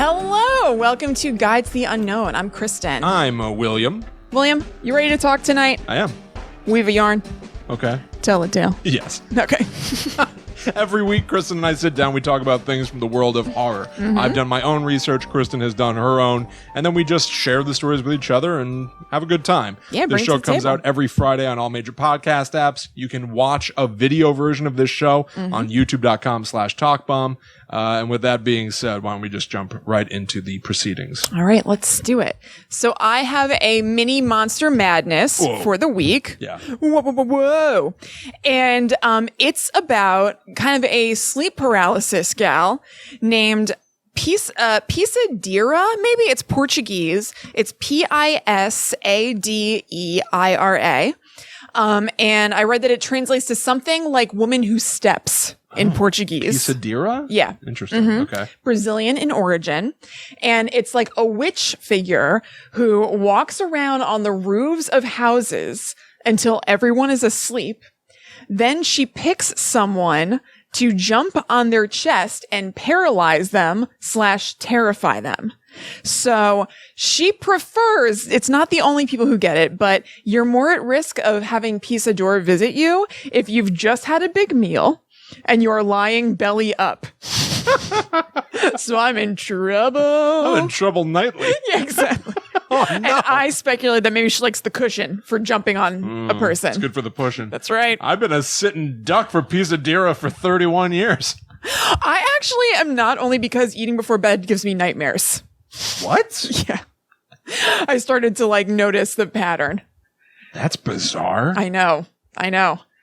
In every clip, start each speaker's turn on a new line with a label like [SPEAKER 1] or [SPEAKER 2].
[SPEAKER 1] Hello, welcome to Guide to the Unknown. I'm Kristen.
[SPEAKER 2] I'm William.
[SPEAKER 1] William, you ready to talk tonight?
[SPEAKER 2] I am.
[SPEAKER 1] Weave a yarn.
[SPEAKER 2] Okay.
[SPEAKER 1] Tell a tale.
[SPEAKER 2] Yes.
[SPEAKER 1] Okay.
[SPEAKER 2] Every week, Kristen and I sit down, we talk about things from the world of horror. I've done my own research, Kristen has done her own, and then we just share the stories with each other and have a good time.
[SPEAKER 1] Yeah,
[SPEAKER 2] This show comes out every Friday on all major podcast apps. You can watch a video version of this show on youtube.com/talkbomb. And with that being said, why don't we just jump right into the proceedings?
[SPEAKER 1] All right, let's do it. So I have a mini monster madness for the week.
[SPEAKER 2] Yeah.
[SPEAKER 1] Whoa. And it's about kind of a sleep paralysis gal named Pease Adira, maybe? It's Portuguese. It's Pisadeira. And I read that it translates to something like woman who steps in Portuguese.
[SPEAKER 2] Pease Adira?
[SPEAKER 1] Yeah.
[SPEAKER 2] Interesting. Okay.
[SPEAKER 1] Brazilian in origin. And it's like a witch figure who walks around on the roofs of houses until everyone is asleep. Then she picks someone to jump on their chest and paralyze them / terrify them. So she prefers, it's not the only people who get it, but you're more at risk of having Pease Adira visit you if you've just had a big meal and you're lying belly up. So I'm in trouble.
[SPEAKER 2] I'm in trouble nightly.
[SPEAKER 1] Yeah, exactly.
[SPEAKER 2] Oh, no.
[SPEAKER 1] And I speculate that maybe she likes the cushion for jumping on a person.
[SPEAKER 2] It's good for the pushing.
[SPEAKER 1] That's right.
[SPEAKER 2] I've been a sitting duck for Pease Adira for 31 years.
[SPEAKER 1] I actually am not, only because eating before bed gives me nightmares.
[SPEAKER 2] What?
[SPEAKER 1] Yeah. I started to notice the pattern.
[SPEAKER 2] That's bizarre.
[SPEAKER 1] I know.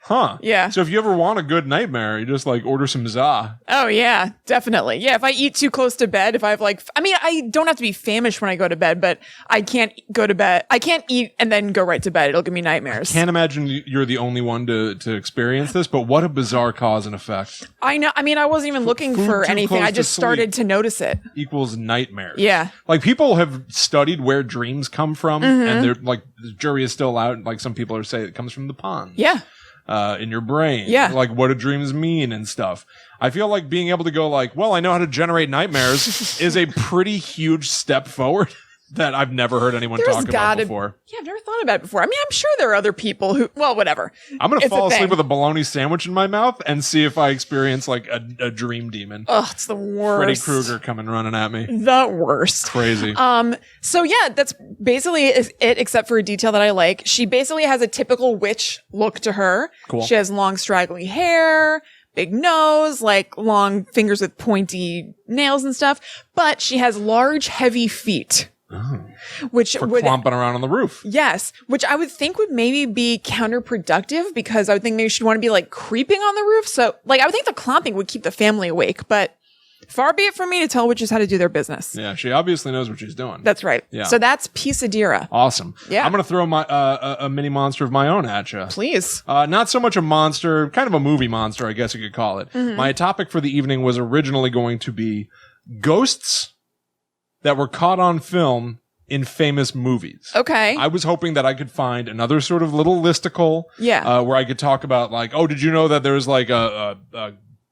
[SPEAKER 2] Huh.
[SPEAKER 1] Yeah.
[SPEAKER 2] So if you ever want a good nightmare, you just order some za.
[SPEAKER 1] Oh, yeah, definitely. Yeah, if I eat too close to bed, if I have I don't have to be famished when I go to bed, but I can't go to bed. I can't eat and then go right to bed. It'll give me nightmares.
[SPEAKER 2] Can't imagine you're the only one to experience this, but what a bizarre cause and effect.
[SPEAKER 1] I know. I mean, I wasn't even looking for anything. I just started to notice it.
[SPEAKER 2] Equals nightmares.
[SPEAKER 1] Yeah.
[SPEAKER 2] People have studied where dreams come from, and they're the jury is still out. Some people are saying it comes from the pond.
[SPEAKER 1] Yeah.
[SPEAKER 2] In your brain.
[SPEAKER 1] Yeah.
[SPEAKER 2] What do dreams mean and stuff. I feel like being able to go well, I know how to generate nightmares is a pretty huge step forward that I've never heard anyone talk about before.
[SPEAKER 1] Yeah, I've never thought about it before. I mean, I'm sure there are other people who, whatever.
[SPEAKER 2] I'm going to fall asleep with a bologna sandwich in my mouth and see if I experience a dream demon.
[SPEAKER 1] Oh, it's the worst.
[SPEAKER 2] Freddy Krueger coming running at me.
[SPEAKER 1] The worst.
[SPEAKER 2] Crazy.
[SPEAKER 1] So yeah, that's basically it, except for a detail that I like. She basically has a typical witch look to her.
[SPEAKER 2] Cool.
[SPEAKER 1] She has long straggly hair, big nose, long fingers with pointy nails and stuff, but she has large, heavy feet.
[SPEAKER 2] Oh.
[SPEAKER 1] Which would
[SPEAKER 2] clomping around on the roof.
[SPEAKER 1] Yes, which I would think would maybe be counterproductive, because I would think maybe she'd want to be creeping on the roof. So I would think the clomping would keep the family awake, but far be it from me to tell witches how to do their business.
[SPEAKER 2] Yeah, she obviously knows what she's doing.
[SPEAKER 1] That's right.
[SPEAKER 2] Yeah.
[SPEAKER 1] So that's Pease Adira.
[SPEAKER 2] Awesome.
[SPEAKER 1] Yeah.
[SPEAKER 2] I'm going to throw my a mini monster of my own at you.
[SPEAKER 1] Please.
[SPEAKER 2] Not so much a monster, kind of a movie monster, I guess you could call it. My topic for the evening was originally going to be ghosts that were caught on film in famous movies.
[SPEAKER 1] Okay.
[SPEAKER 2] I was hoping that I could find another sort of little listicle.
[SPEAKER 1] Yeah.
[SPEAKER 2] Where I could talk about did you know that there's a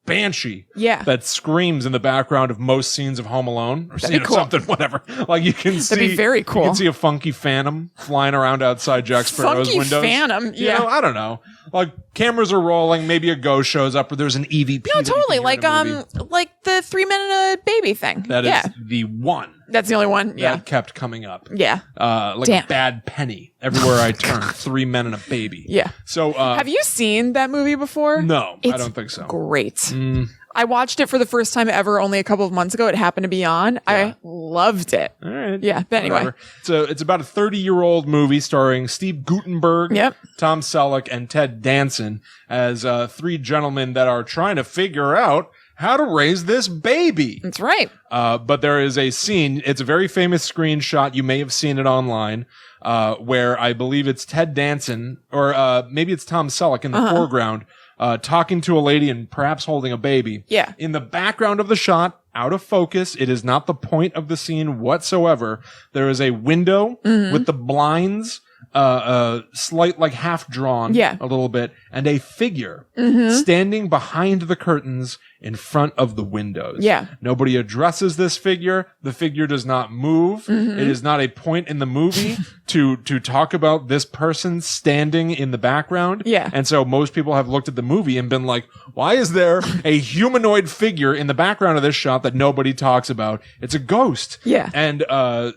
[SPEAKER 2] banshee that screams in the background of most scenes of Home Alone or something, whatever. You can see.
[SPEAKER 1] That'd be very cool.
[SPEAKER 2] You can see a funky phantom flying around outside Jack Sparrow's windows.
[SPEAKER 1] Funky phantom. Yeah.
[SPEAKER 2] I don't know. Cameras are rolling, maybe a ghost shows up, or there's an EVP.
[SPEAKER 1] No, totally. Like the 3 Men and a Baby thing.
[SPEAKER 2] That is the one.
[SPEAKER 1] That's the only one. Yeah.
[SPEAKER 2] That kept coming up.
[SPEAKER 1] Yeah.
[SPEAKER 2] A bad penny everywhere I turn. 3 Men and a Baby.
[SPEAKER 1] Yeah.
[SPEAKER 2] So,
[SPEAKER 1] have you seen that movie before?
[SPEAKER 2] No,
[SPEAKER 1] I
[SPEAKER 2] don't think so.
[SPEAKER 1] Great. I watched it for the first time ever only a couple of months ago. It happened to be on. Yeah. I loved it.
[SPEAKER 2] All right.
[SPEAKER 1] Yeah, but anyway.
[SPEAKER 2] It's about a 30-year-old movie starring Steve Guttenberg, Tom Selleck, and Ted Danson as 3 gentlemen that are trying to figure out how to raise this baby.
[SPEAKER 1] That's right.
[SPEAKER 2] But there is a scene. It's a very famous screenshot. You may have seen it online, where I believe it's Ted Danson, or maybe it's Tom Selleck in the foreground, talking to a lady and perhaps holding a baby.
[SPEAKER 1] Yeah.
[SPEAKER 2] In the background of the shot, out of focus, it is not the point of the scene whatsoever. There is a window with the blinds slight, like half drawn
[SPEAKER 1] Yeah.
[SPEAKER 2] a little bit, and a figure standing behind the curtains in front of the windows.
[SPEAKER 1] Yeah.
[SPEAKER 2] Nobody addresses this figure. The figure does not move. It is not a point in the movie to talk about this person standing in the background.
[SPEAKER 1] Yeah.
[SPEAKER 2] And so most people have looked at the movie and been like, why is there a humanoid figure in the background of this shot that nobody talks about? It's a ghost.
[SPEAKER 1] Yeah.
[SPEAKER 2] And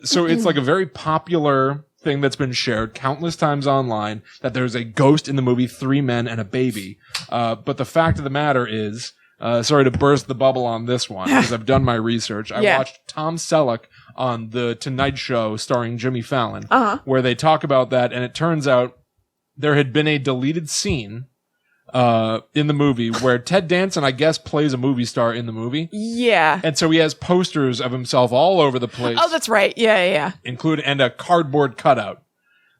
[SPEAKER 2] so it's like a very popular thing that's been shared countless times online that there's a ghost in the movie, 3 men and a baby. But the fact of the matter is, sorry to burst the bubble on this one, because I've done my research. I watched Tom Selleck on The Tonight Show starring Jimmy Fallon, where they talk about that, and it turns out there had been a deleted scene in the movie where Ted Danson, I guess, plays a movie star in the movie.
[SPEAKER 1] Yeah.
[SPEAKER 2] And so he has posters of himself all over the place.
[SPEAKER 1] Oh, that's right. Yeah.
[SPEAKER 2] And a cardboard cutout.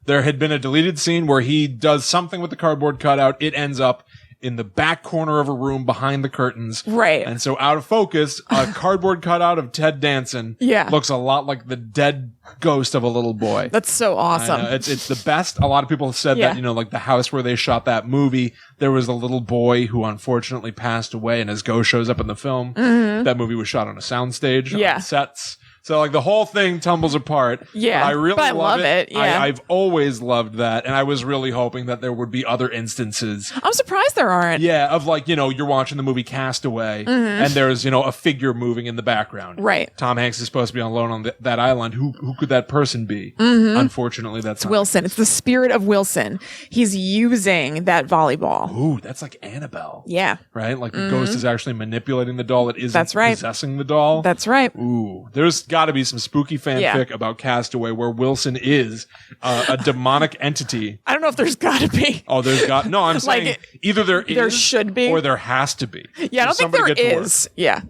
[SPEAKER 2] There had been a deleted scene where he does something with the cardboard cutout. It ends up in the back corner of a room behind the curtains.
[SPEAKER 1] Right.
[SPEAKER 2] And so out of focus, a cardboard cutout of Ted Danson looks a lot like the dead ghost of a little boy.
[SPEAKER 1] That's so awesome.
[SPEAKER 2] It's the best. A lot of people have said that, like the house where they shot that movie, there was a little boy who unfortunately passed away, and his ghost shows up in the film. That movie was shot on a soundstage, on sets. So like the whole thing tumbles apart.
[SPEAKER 1] Yeah.
[SPEAKER 2] But I love it.
[SPEAKER 1] Yeah.
[SPEAKER 2] I've always loved that. And I was really hoping that there would be other instances.
[SPEAKER 1] I'm surprised there aren't.
[SPEAKER 2] Yeah. Of like, you're watching the movie Castaway and there's, a figure moving in the background.
[SPEAKER 1] Right.
[SPEAKER 2] Tom Hanks is supposed to be alone on that island. Who could that person be? Unfortunately, that's not
[SPEAKER 1] Wilson. It's the spirit of Wilson. He's using that volleyball.
[SPEAKER 2] Ooh, that's like Annabelle.
[SPEAKER 1] Yeah.
[SPEAKER 2] Right? Like the ghost is actually manipulating the doll. It isn't
[SPEAKER 1] That's right.
[SPEAKER 2] possessing the doll.
[SPEAKER 1] That's right.
[SPEAKER 2] Ooh, there's got to be some spooky fanfic about Castaway where Wilson is a demonic entity.
[SPEAKER 1] I don't know if there's got to be.
[SPEAKER 2] Oh, no, I'm saying either there
[SPEAKER 1] should be,
[SPEAKER 2] or there has to be.
[SPEAKER 1] Yeah, I don't think there is. Yeah.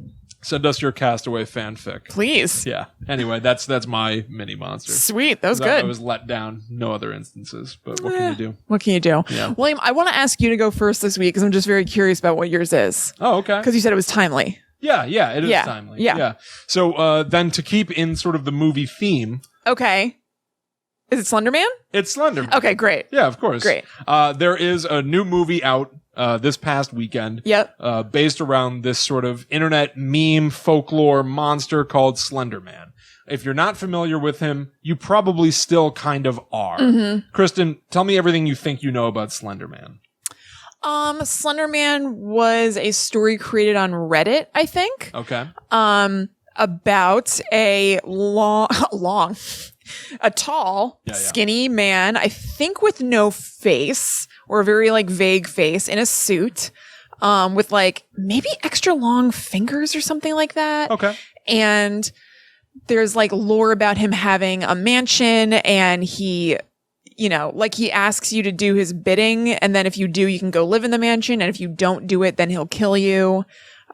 [SPEAKER 2] Send us your Castaway fanfic.
[SPEAKER 1] Please.
[SPEAKER 2] Yeah. Anyway, that's my mini monster.
[SPEAKER 1] Sweet. That was good.
[SPEAKER 2] I was let down. No other instances, but what can you do?
[SPEAKER 1] What can you do?
[SPEAKER 2] Yeah.
[SPEAKER 1] William, I want to ask you to go first this week because I'm just very curious about what yours is.
[SPEAKER 2] Oh, okay.
[SPEAKER 1] Because you said it was timely.
[SPEAKER 2] Yeah, it is timely.
[SPEAKER 1] Yeah.
[SPEAKER 2] So then to keep in sort of the movie theme.
[SPEAKER 1] Okay. Is it Slenderman?
[SPEAKER 2] It's Slenderman.
[SPEAKER 1] Okay, great.
[SPEAKER 2] Yeah, of course.
[SPEAKER 1] Great.
[SPEAKER 2] There is a new movie out this past weekend.
[SPEAKER 1] Yep.
[SPEAKER 2] Based around this sort of internet meme folklore monster called Slenderman. If you're not familiar with him, you probably still kind of are. Kristen, tell me everything you think you know about Slenderman.
[SPEAKER 1] Slenderman was a story created on Reddit, I think.
[SPEAKER 2] Okay.
[SPEAKER 1] About a a tall, skinny man, I think with no face or a very like vague face in a suit, with like maybe extra long fingers or something like that.
[SPEAKER 2] Okay.
[SPEAKER 1] And there's like lore about him having a mansion and he asks you to do his bidding. And then if you do, you can go live in the mansion. And if you don't do it, then he'll kill you.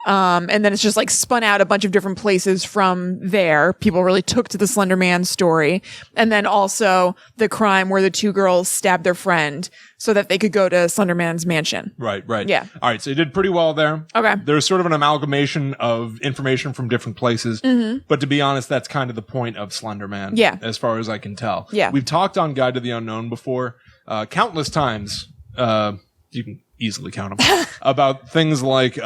[SPEAKER 1] And then it's just like spun out a bunch of different places from there. People really took to the Slender Man story. And then also the crime where the 2 girls stabbed their friend so that they could go to Slender Man's mansion.
[SPEAKER 2] Right.
[SPEAKER 1] Yeah.
[SPEAKER 2] All right. So you did pretty well there.
[SPEAKER 1] Okay.
[SPEAKER 2] There's sort of an amalgamation of information from different places. But to be honest, that's kind of the point of Slender Man.
[SPEAKER 1] Yeah.
[SPEAKER 2] As far as I can tell.
[SPEAKER 1] Yeah.
[SPEAKER 2] We've talked on Guide to the Unknown before, countless times. You can easily count them about things like,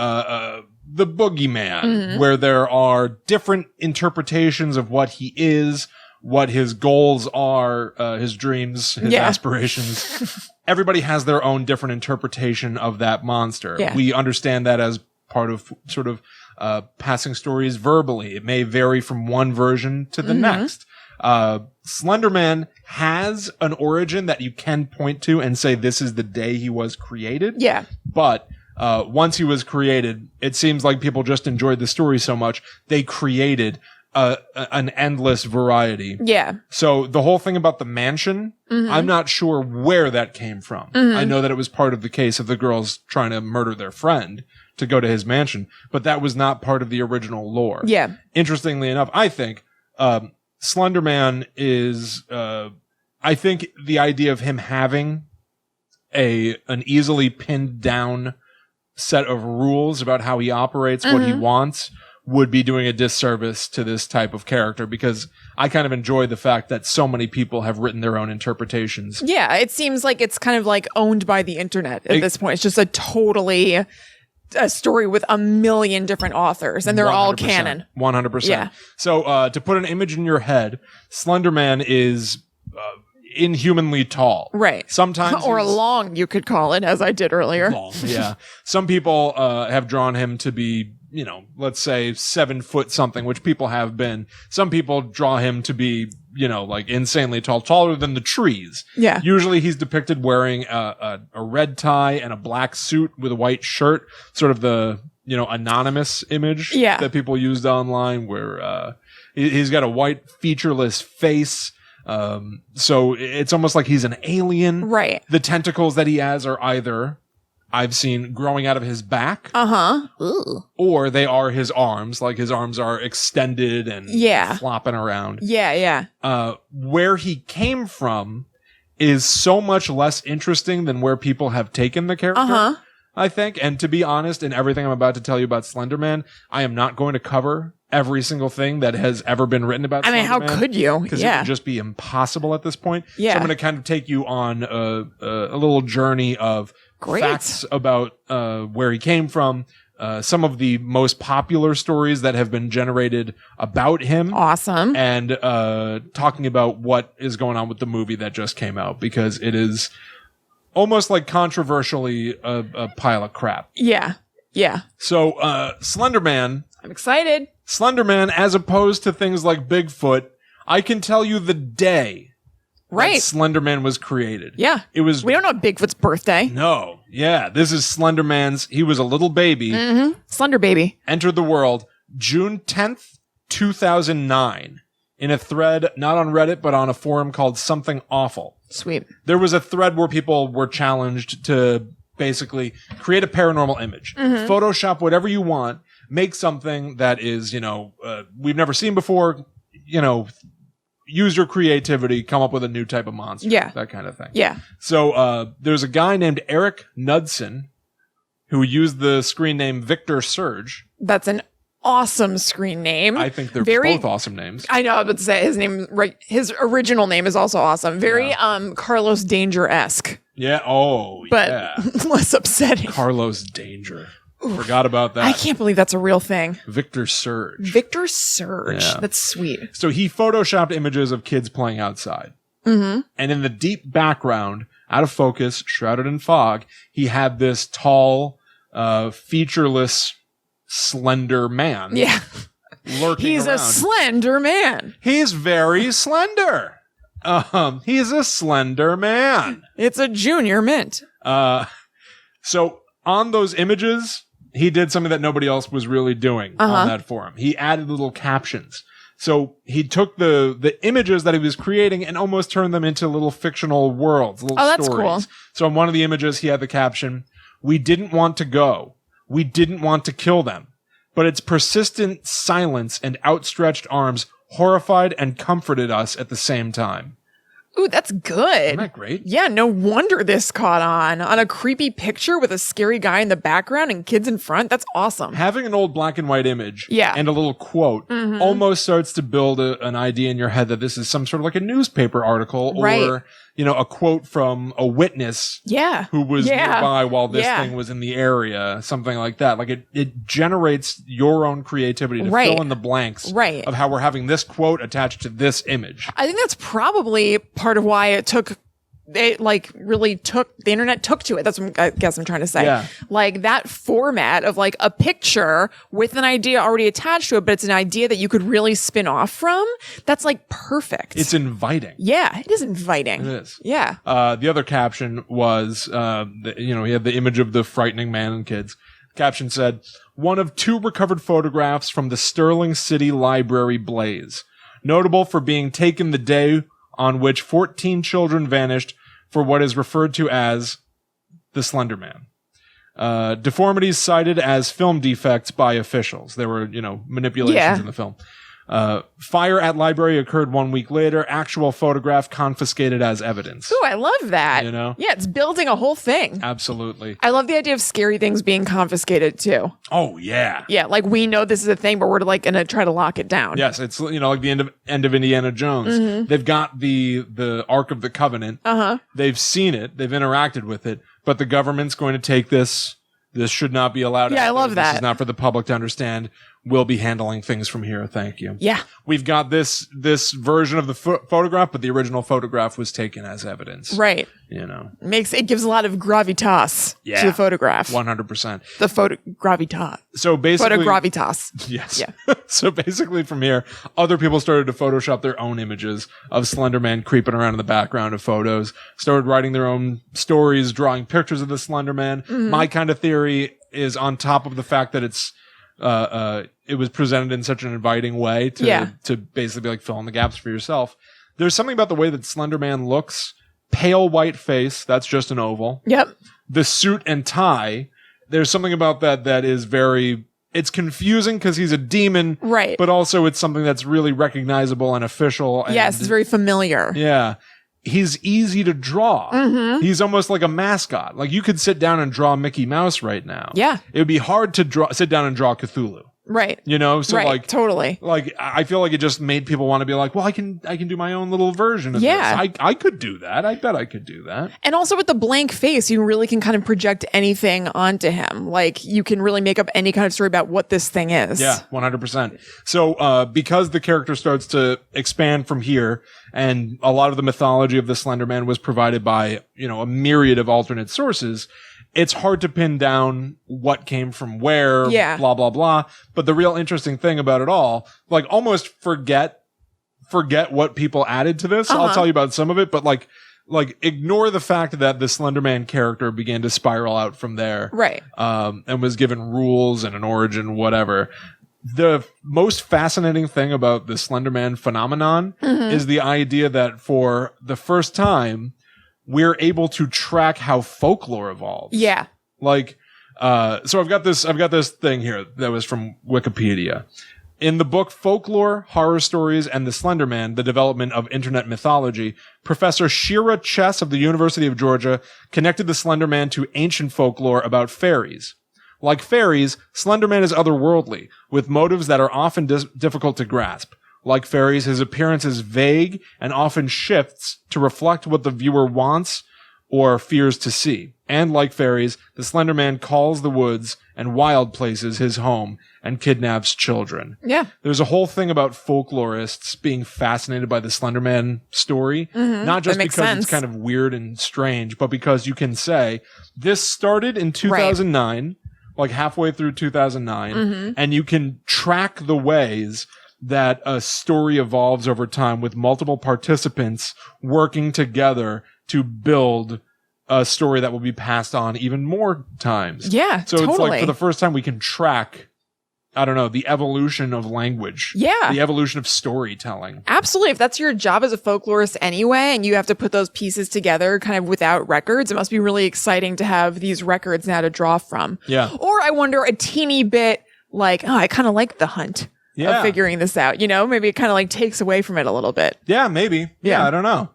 [SPEAKER 2] the boogeyman, where there are different interpretations of what he is, what his goals are, his dreams, his aspirations. Everybody has their own different interpretation of that monster.
[SPEAKER 1] Yeah.
[SPEAKER 2] We understand that as part of sort of passing stories verbally. It may vary from one version to the next. Slenderman has an origin that you can point to and say this is the day he was created.
[SPEAKER 1] Yeah.
[SPEAKER 2] But once he was created, it seems like people just enjoyed the story so much, they created an endless variety.
[SPEAKER 1] Yeah.
[SPEAKER 2] So the whole thing about the mansion, I'm not sure where that came from. I know that it was part of the case of the girls trying to murder their friend to go to his mansion, but that was not part of the original lore.
[SPEAKER 1] Yeah.
[SPEAKER 2] Interestingly enough, I think Slenderman is, I think the idea of him having an easily pinned down set of rules about how he operates, what he wants, would be doing a disservice to this type of character, because I kind of enjoy the fact that so many people have written their own interpretations.
[SPEAKER 1] Yeah, it seems like it's kind of like owned by the internet at this point. It's just a story with a million different authors, and they're all canon.
[SPEAKER 2] 100%.
[SPEAKER 1] Yeah.
[SPEAKER 2] So to put an image in your head, Slenderman is inhumanly tall.
[SPEAKER 1] Right.
[SPEAKER 2] Sometimes
[SPEAKER 1] or long, you could call it, as I did earlier.
[SPEAKER 2] long. Yeah. Some people have drawn him to be, let's say 7 foot something, which people have been. Some people draw him to be, like insanely tall, taller than the trees.
[SPEAKER 1] Yeah.
[SPEAKER 2] Usually he's depicted wearing a red tie and a black suit with a white shirt, sort of the, anonymous image that people used online, where he's got a white featureless face. So it's almost like he's an alien.
[SPEAKER 1] Right.
[SPEAKER 2] The tentacles that he has are either, I've seen, growing out of his back.
[SPEAKER 1] Ooh.
[SPEAKER 2] Or they are his arms. Like his arms are extended and flopping around.
[SPEAKER 1] Yeah.
[SPEAKER 2] Where he came from is so much less interesting than where people have taken the character, I think. And to be honest, in everything I'm about to tell you about Slenderman, I am not going to cover every single thing that has ever been written about Slenderman.
[SPEAKER 1] How could you?
[SPEAKER 2] Because it would just be impossible at this point.
[SPEAKER 1] Yeah.
[SPEAKER 2] So I'm going to kind of take you on a little journey of facts about where he came from, some of the most popular stories that have been generated about him.
[SPEAKER 1] Awesome.
[SPEAKER 2] And talking about what is going on with the movie that just came out, because it is almost like controversially a pile of crap.
[SPEAKER 1] Yeah.
[SPEAKER 2] So Slenderman...
[SPEAKER 1] I'm excited.
[SPEAKER 2] Slenderman, as opposed to things like Bigfoot, I can tell you the day that Slenderman was created.
[SPEAKER 1] Yeah.
[SPEAKER 2] We
[SPEAKER 1] don't know Bigfoot's birthday.
[SPEAKER 2] No. Yeah. This is Slenderman's. He was a little baby.
[SPEAKER 1] Mm-hmm. Slender baby.
[SPEAKER 2] Entered the world June 10th, 2009, in a thread, not on Reddit, but on a forum called Something Awful.
[SPEAKER 1] Sweet.
[SPEAKER 2] There was a thread where people were challenged to basically create a paranormal image.
[SPEAKER 1] Mm-hmm.
[SPEAKER 2] Photoshop whatever you want. Make something that is, we've never seen before, use your creativity, come up with a new type of monster.
[SPEAKER 1] Yeah.
[SPEAKER 2] That kind of thing.
[SPEAKER 1] Yeah.
[SPEAKER 2] So there's a guy named Eric Knudsen who used the screen name Victor Surge.
[SPEAKER 1] That's an awesome screen name.
[SPEAKER 2] I think they're both awesome names.
[SPEAKER 1] I know, I was about to say his original name is also awesome. Very Carlos Danger-esque.
[SPEAKER 2] Yeah. Oh,
[SPEAKER 1] but less upsetting.
[SPEAKER 2] Carlos Danger. Forgot about that.
[SPEAKER 1] I can't believe that's a real thing.
[SPEAKER 2] Victor Surge.
[SPEAKER 1] Victor Surge. Yeah. That's sweet.
[SPEAKER 2] So he photoshopped images of kids playing outside.
[SPEAKER 1] Mm-hmm.
[SPEAKER 2] And in the deep background, out of focus, shrouded in fog, he had this tall, featureless, slender man.
[SPEAKER 1] Yeah.
[SPEAKER 2] Lurking
[SPEAKER 1] He's
[SPEAKER 2] around.
[SPEAKER 1] a slender man.
[SPEAKER 2] He's very slender. He's a slender man.
[SPEAKER 1] It's a junior mint.
[SPEAKER 2] So on those images, he did something that nobody else was really doing on that forum. He added little captions. So he took the images that he was creating and almost turned them into little fictional worlds, little stories.
[SPEAKER 1] That's cool.
[SPEAKER 2] So in one of the images, he had the caption, "We didn't want to go. We didn't want to kill them. But its persistent silence and outstretched arms horrified and comforted us at the same time."
[SPEAKER 1] Ooh, that's good.
[SPEAKER 2] Isn't that great?
[SPEAKER 1] Yeah, no wonder this caught on a creepy picture with a scary guy in the background and kids in front. That's awesome.
[SPEAKER 2] Having an old black and white image
[SPEAKER 1] Yeah.
[SPEAKER 2] and a little quote almost starts to build an idea in your head that this is some sort of like a newspaper article or, a quote from a witness who was nearby while this thing was in the area, something like that. Like it generates your own creativity to fill in the blanks of how we're having this quote attached to this image.
[SPEAKER 1] I think that's probably part of why the internet took to it. That's what I guess I'm trying to say.
[SPEAKER 2] Yeah.
[SPEAKER 1] Like that format of like a picture with an idea already attached to it, but it's an idea that you could really spin off from. That's like perfect.
[SPEAKER 2] It's inviting.
[SPEAKER 1] Yeah, it is inviting.
[SPEAKER 2] It is.
[SPEAKER 1] Yeah.
[SPEAKER 2] The other caption was, he had the image of the frightening man and kids. Caption said, "One of 2 recovered photographs from the Sterling City Library blaze, notable for being taken the day on which 14 children vanished for what is referred to as the Slender Man. Deformities cited as film defects by officials." There were, manipulations in the film. Fire at library occurred 1 week later. Actual photograph confiscated as evidence.
[SPEAKER 1] Ooh, I love that.
[SPEAKER 2] You know?
[SPEAKER 1] Yeah, it's building a whole thing.
[SPEAKER 2] Absolutely.
[SPEAKER 1] I love the idea of scary things being confiscated too.
[SPEAKER 2] Oh, yeah.
[SPEAKER 1] Yeah, like we know this is a thing, but we're like going to try to lock it down.
[SPEAKER 2] Yes, it's, you know, like the end of Indiana Jones.
[SPEAKER 1] Mm-hmm.
[SPEAKER 2] They've got the Ark of the Covenant.
[SPEAKER 1] Uh-huh.
[SPEAKER 2] They've seen it. They've interacted with it. But the government's going to take this. This should not be allowed.
[SPEAKER 1] Yeah, I love that.
[SPEAKER 2] This is not for the public to understand. We'll be handling things from here. Thank you.
[SPEAKER 1] Yeah.
[SPEAKER 2] We've got this version of the photograph, but the original photograph was taken as evidence.
[SPEAKER 1] Right.
[SPEAKER 2] You know,
[SPEAKER 1] It gives a lot of gravitas to the photograph.
[SPEAKER 2] 100%.
[SPEAKER 1] The gravitas.
[SPEAKER 2] So basically,
[SPEAKER 1] Photogravitas.
[SPEAKER 2] yes.
[SPEAKER 1] Yeah.
[SPEAKER 2] So basically, from here, other people started to Photoshop their own images of Slenderman creeping around in the background of photos. Started writing their own stories, drawing pictures of the Slenderman.
[SPEAKER 1] Mm-hmm.
[SPEAKER 2] My kind of theory is on top of the fact that it was presented in such an inviting way to basically be like fill in the gaps for yourself. There's something about the way that Slenderman looks. Pale white face, that's just an oval.
[SPEAKER 1] Yep.
[SPEAKER 2] The suit and tie, there's something about that is very, it's confusing because he's a demon.
[SPEAKER 1] Right.
[SPEAKER 2] But also it's something that's really recognizable and official. And,
[SPEAKER 1] yes, it's very familiar.
[SPEAKER 2] Yeah. He's easy to draw.
[SPEAKER 1] Mm-hmm.
[SPEAKER 2] He's almost like a mascot. Like you could sit down and draw Mickey Mouse right now.
[SPEAKER 1] Yeah.
[SPEAKER 2] It would be hard to sit down and draw Cthulhu.
[SPEAKER 1] Right.
[SPEAKER 2] You know, so
[SPEAKER 1] right.
[SPEAKER 2] like
[SPEAKER 1] Totally.
[SPEAKER 2] Like I feel like it just made people want to be like, well, I can do my own little version of this. I could do that. I bet I could do that.
[SPEAKER 1] And also with the blank face, you really can kind of project anything onto him. Like you can really make up any kind of story about what this thing is.
[SPEAKER 2] Yeah, 100%. So because the character starts to expand from here, and a lot of the mythology of the Slenderman was provided by, you know, a myriad of alternate sources, it's hard to pin down what came from where, blah, blah, blah. But the real interesting thing about it all, like almost forget what people added to this. I'll tell you about some of it, but like ignore the fact that the Slenderman character began to spiral out from there.
[SPEAKER 1] Right.
[SPEAKER 2] And was given rules and an origin, whatever. The most fascinating thing about the Slenderman phenomenon is the idea that for the first time, we're able to track how folklore evolves.
[SPEAKER 1] Yeah.
[SPEAKER 2] Like, so I've got this thing here that was from Wikipedia. In the book Folklore, Horror Stories, and the Slenderman, The Development of Internet Mythology, Professor Shira Chess of the University of Georgia connected the Slenderman to ancient folklore about fairies. Like fairies, Slenderman is otherworldly, with motives that are often difficult to grasp. Like fairies, his appearance is vague and often shifts to reflect what the viewer wants or fears to see. And like fairies, the Slenderman calls the woods and wild places his home and kidnaps children.
[SPEAKER 1] Yeah.
[SPEAKER 2] There's a whole thing about folklorists being fascinated by the Slenderman story, not just because it's kind of weird and strange, but because you can say, this started in 2009, like halfway through 2009, and you can track the ways that a story evolves over time with multiple participants working together to build a story that will be passed on even more times.
[SPEAKER 1] Yeah,
[SPEAKER 2] so
[SPEAKER 1] totally.
[SPEAKER 2] It's like for the first time we can track, I don't know, the evolution of language.
[SPEAKER 1] Yeah.
[SPEAKER 2] The evolution of storytelling.
[SPEAKER 1] Absolutely. If that's your job as a folklorist anyway, and you have to put those pieces together kind of without records, it must be really exciting to have these records now to draw from.
[SPEAKER 2] Yeah.
[SPEAKER 1] Or I wonder a teeny bit like, oh, I kind of like the hunt. Of figuring this out, you know, maybe it kind of like takes away from it a little bit.
[SPEAKER 2] Yeah, maybe. Yeah, I don't know.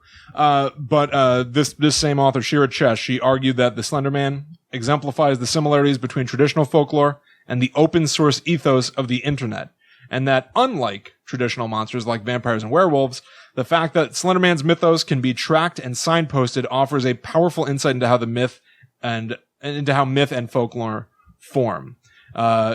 [SPEAKER 2] But this same author, Shira Chess, she argued that the Slenderman exemplifies the similarities between traditional folklore and the open source ethos of the internet. And that unlike traditional monsters like vampires and werewolves, the fact that Slenderman's mythos can be tracked and signposted offers a powerful insight into how the myth and folklore form.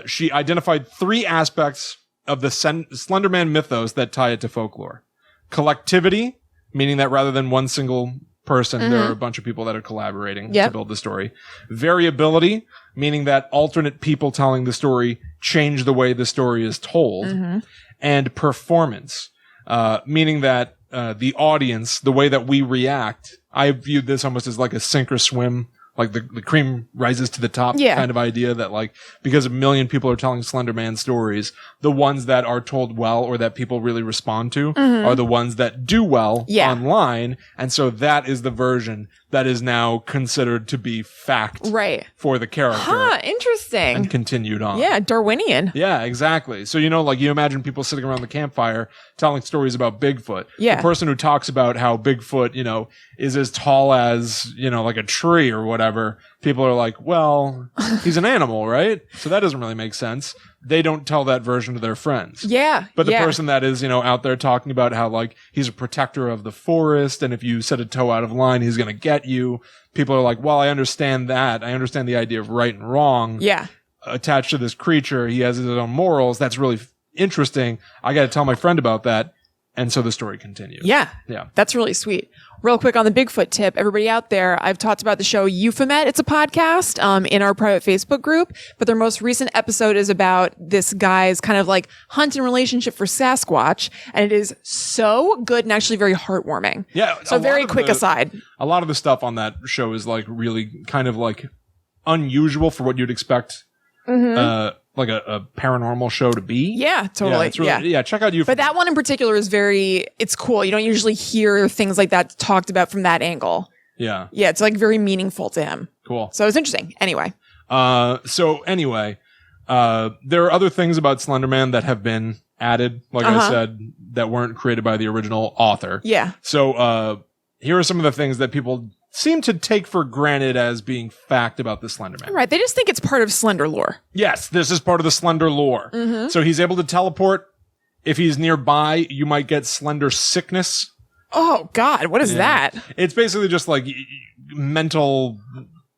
[SPEAKER 2] She identified 3 aspects of the Slenderman mythos that tie it to folklore. Collectivity, meaning that rather than one single person, there are a bunch of people that are collaborating to build the story. Variability, meaning that alternate people telling the story change the way the story is told. And performance, meaning that the audience, the way that we react, I viewed this almost as like a sink or swim, like the cream rises to the top kind of idea that like, because a million people are telling Slenderman stories, the ones that are told well or that people really respond to are the ones that do well online. And so that is the version that is now considered to be fact
[SPEAKER 1] Right.
[SPEAKER 2] for the character.
[SPEAKER 1] Huh, interesting.
[SPEAKER 2] And continued on.
[SPEAKER 1] Yeah, Darwinian.
[SPEAKER 2] Yeah, exactly. So, like you imagine people sitting around the campfire telling stories about Bigfoot.
[SPEAKER 1] Yeah.
[SPEAKER 2] The person who talks about how Bigfoot, is as tall as, like a tree or whatever, people are like, well, he's an animal, right? So that doesn't really make sense. They don't tell that version to their friends.
[SPEAKER 1] Yeah.
[SPEAKER 2] But the person that is, out there talking about how, like, he's a protector of the forest, and if you set a toe out of line, he's going to get you. People are like, well, I understand that. I understand the idea of right and wrong.
[SPEAKER 1] Yeah.
[SPEAKER 2] Attached to this creature. He has his own morals. That's really interesting. I got to tell my friend about that. And so the story continues.
[SPEAKER 1] Yeah.
[SPEAKER 2] Yeah.
[SPEAKER 1] That's really sweet. Real quick on the Bigfoot tip, everybody out there, I've talked about the show Euphemet. It's a podcast in our private Facebook group, but their most recent episode is about this guy's kind of like hunt and relationship for Sasquatch, and it is so good and actually very heartwarming.
[SPEAKER 2] Yeah.
[SPEAKER 1] So very quick aside.
[SPEAKER 2] A lot of the stuff on that show is like really kind of like unusual for what you'd expect. Like a paranormal show to be.
[SPEAKER 1] Yeah, totally.
[SPEAKER 2] Yeah, it's really, check out you.
[SPEAKER 1] But that one in particular is it's cool. You don't usually hear things like that talked about from that angle.
[SPEAKER 2] Yeah.
[SPEAKER 1] Yeah, it's like very meaningful to him.
[SPEAKER 2] Cool.
[SPEAKER 1] So it's interesting. Anyway.
[SPEAKER 2] There are other things about Slenderman that have been added, like I said, that weren't created by the original author.
[SPEAKER 1] Yeah.
[SPEAKER 2] So here are some of the things that people seem to take for granted as being fact about the Slenderman.
[SPEAKER 1] Right. They just think it's part of Slender lore.
[SPEAKER 2] Yes, this is part of the Slender lore. So he's able to teleport. If he's nearby, you might get Slender sickness.
[SPEAKER 1] Oh, God. What is that?
[SPEAKER 2] It's basically just like mental,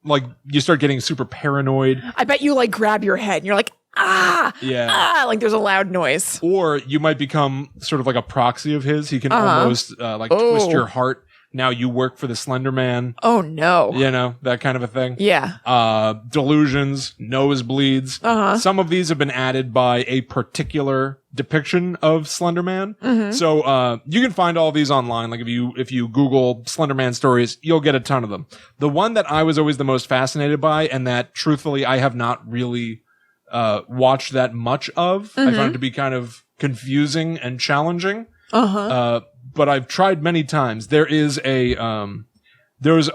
[SPEAKER 2] like you start getting super paranoid.
[SPEAKER 1] I bet you like grab your head and you're like, like there's a loud noise.
[SPEAKER 2] Or you might become sort of like a proxy of his. He can almost twist your heart. Now you work for the Slender Man.
[SPEAKER 1] Oh, no.
[SPEAKER 2] That kind of a thing.
[SPEAKER 1] Yeah.
[SPEAKER 2] Delusions, nosebleeds. Some of these have been added by a particular depiction of Slender Man. So you can find all these online. Like if you Google Slender Man stories, you'll get a ton of them. The one that I was always the most fascinated by, and that truthfully I have not really watched that much of. I found it to be kind of confusing and challenging. But I've tried many times. There's a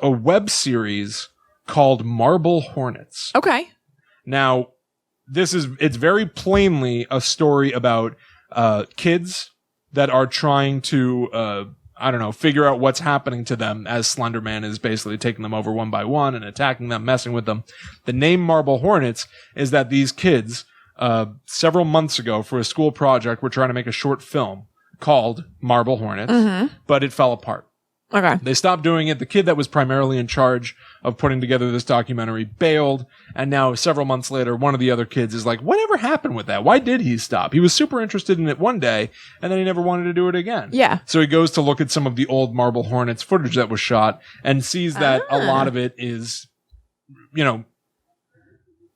[SPEAKER 2] web series called Marble Hornets.
[SPEAKER 1] Okay.
[SPEAKER 2] Now, it's very plainly a story about kids that are trying to figure out what's happening to them as Slenderman is basically taking them over one by one and attacking them, messing with them. The name Marble Hornets is that these kids, several months ago for a school project, were trying to make a short film called Marble Hornets, but it fell apart.
[SPEAKER 1] Okay.
[SPEAKER 2] They stopped doing it. The kid that was primarily in charge of putting together this documentary bailed, and now several months later, one of the other kids is like, whatever happened with that? Why did he stop? He was super interested in it one day, and then he never wanted to do it again.
[SPEAKER 1] Yeah.
[SPEAKER 2] So he goes to look at some of the old Marble Hornets footage that was shot and sees that a lot of it is,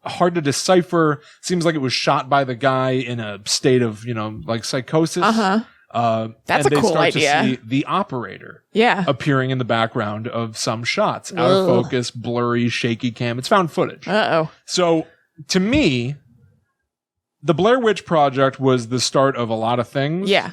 [SPEAKER 2] hard to decipher. Seems like it was shot by the guy in a state of, like psychosis.
[SPEAKER 1] That's a cool idea.
[SPEAKER 2] To see the operator appearing in the background of some shots. Out of focus, blurry, shaky cam. It's found footage. So to me, the Blair Witch Project was the start of a lot of things.
[SPEAKER 1] Yeah.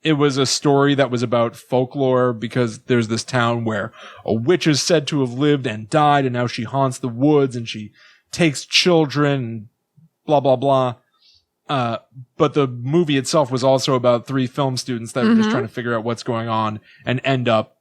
[SPEAKER 2] It was a story that was about folklore because there's this town where a witch is said to have lived and died, and now she haunts the woods and she takes children, blah, blah, blah. But the movie itself was also about 3 film students that were just trying to figure out what's going on and end up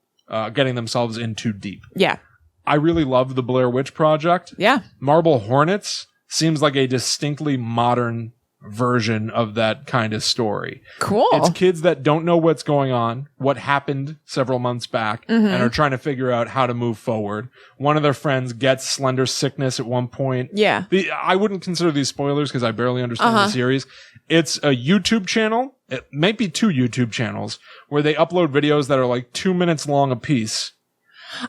[SPEAKER 2] getting themselves in too deep.
[SPEAKER 1] Yeah.
[SPEAKER 2] I really love the Blair Witch Project.
[SPEAKER 1] Yeah.
[SPEAKER 2] Marble Hornets seems like a distinctly modern version of that kind of story.
[SPEAKER 1] Cool.
[SPEAKER 2] It's kids that don't know what's going on, what happened several months back, and are trying to figure out how to move forward. One of their friends gets Slender sickness at one point.
[SPEAKER 1] Yeah.
[SPEAKER 2] I wouldn't consider these spoilers because I barely understand the series. It's a YouTube channel. It might be 2 YouTube channels where they upload videos that are like 2 minutes long a piece.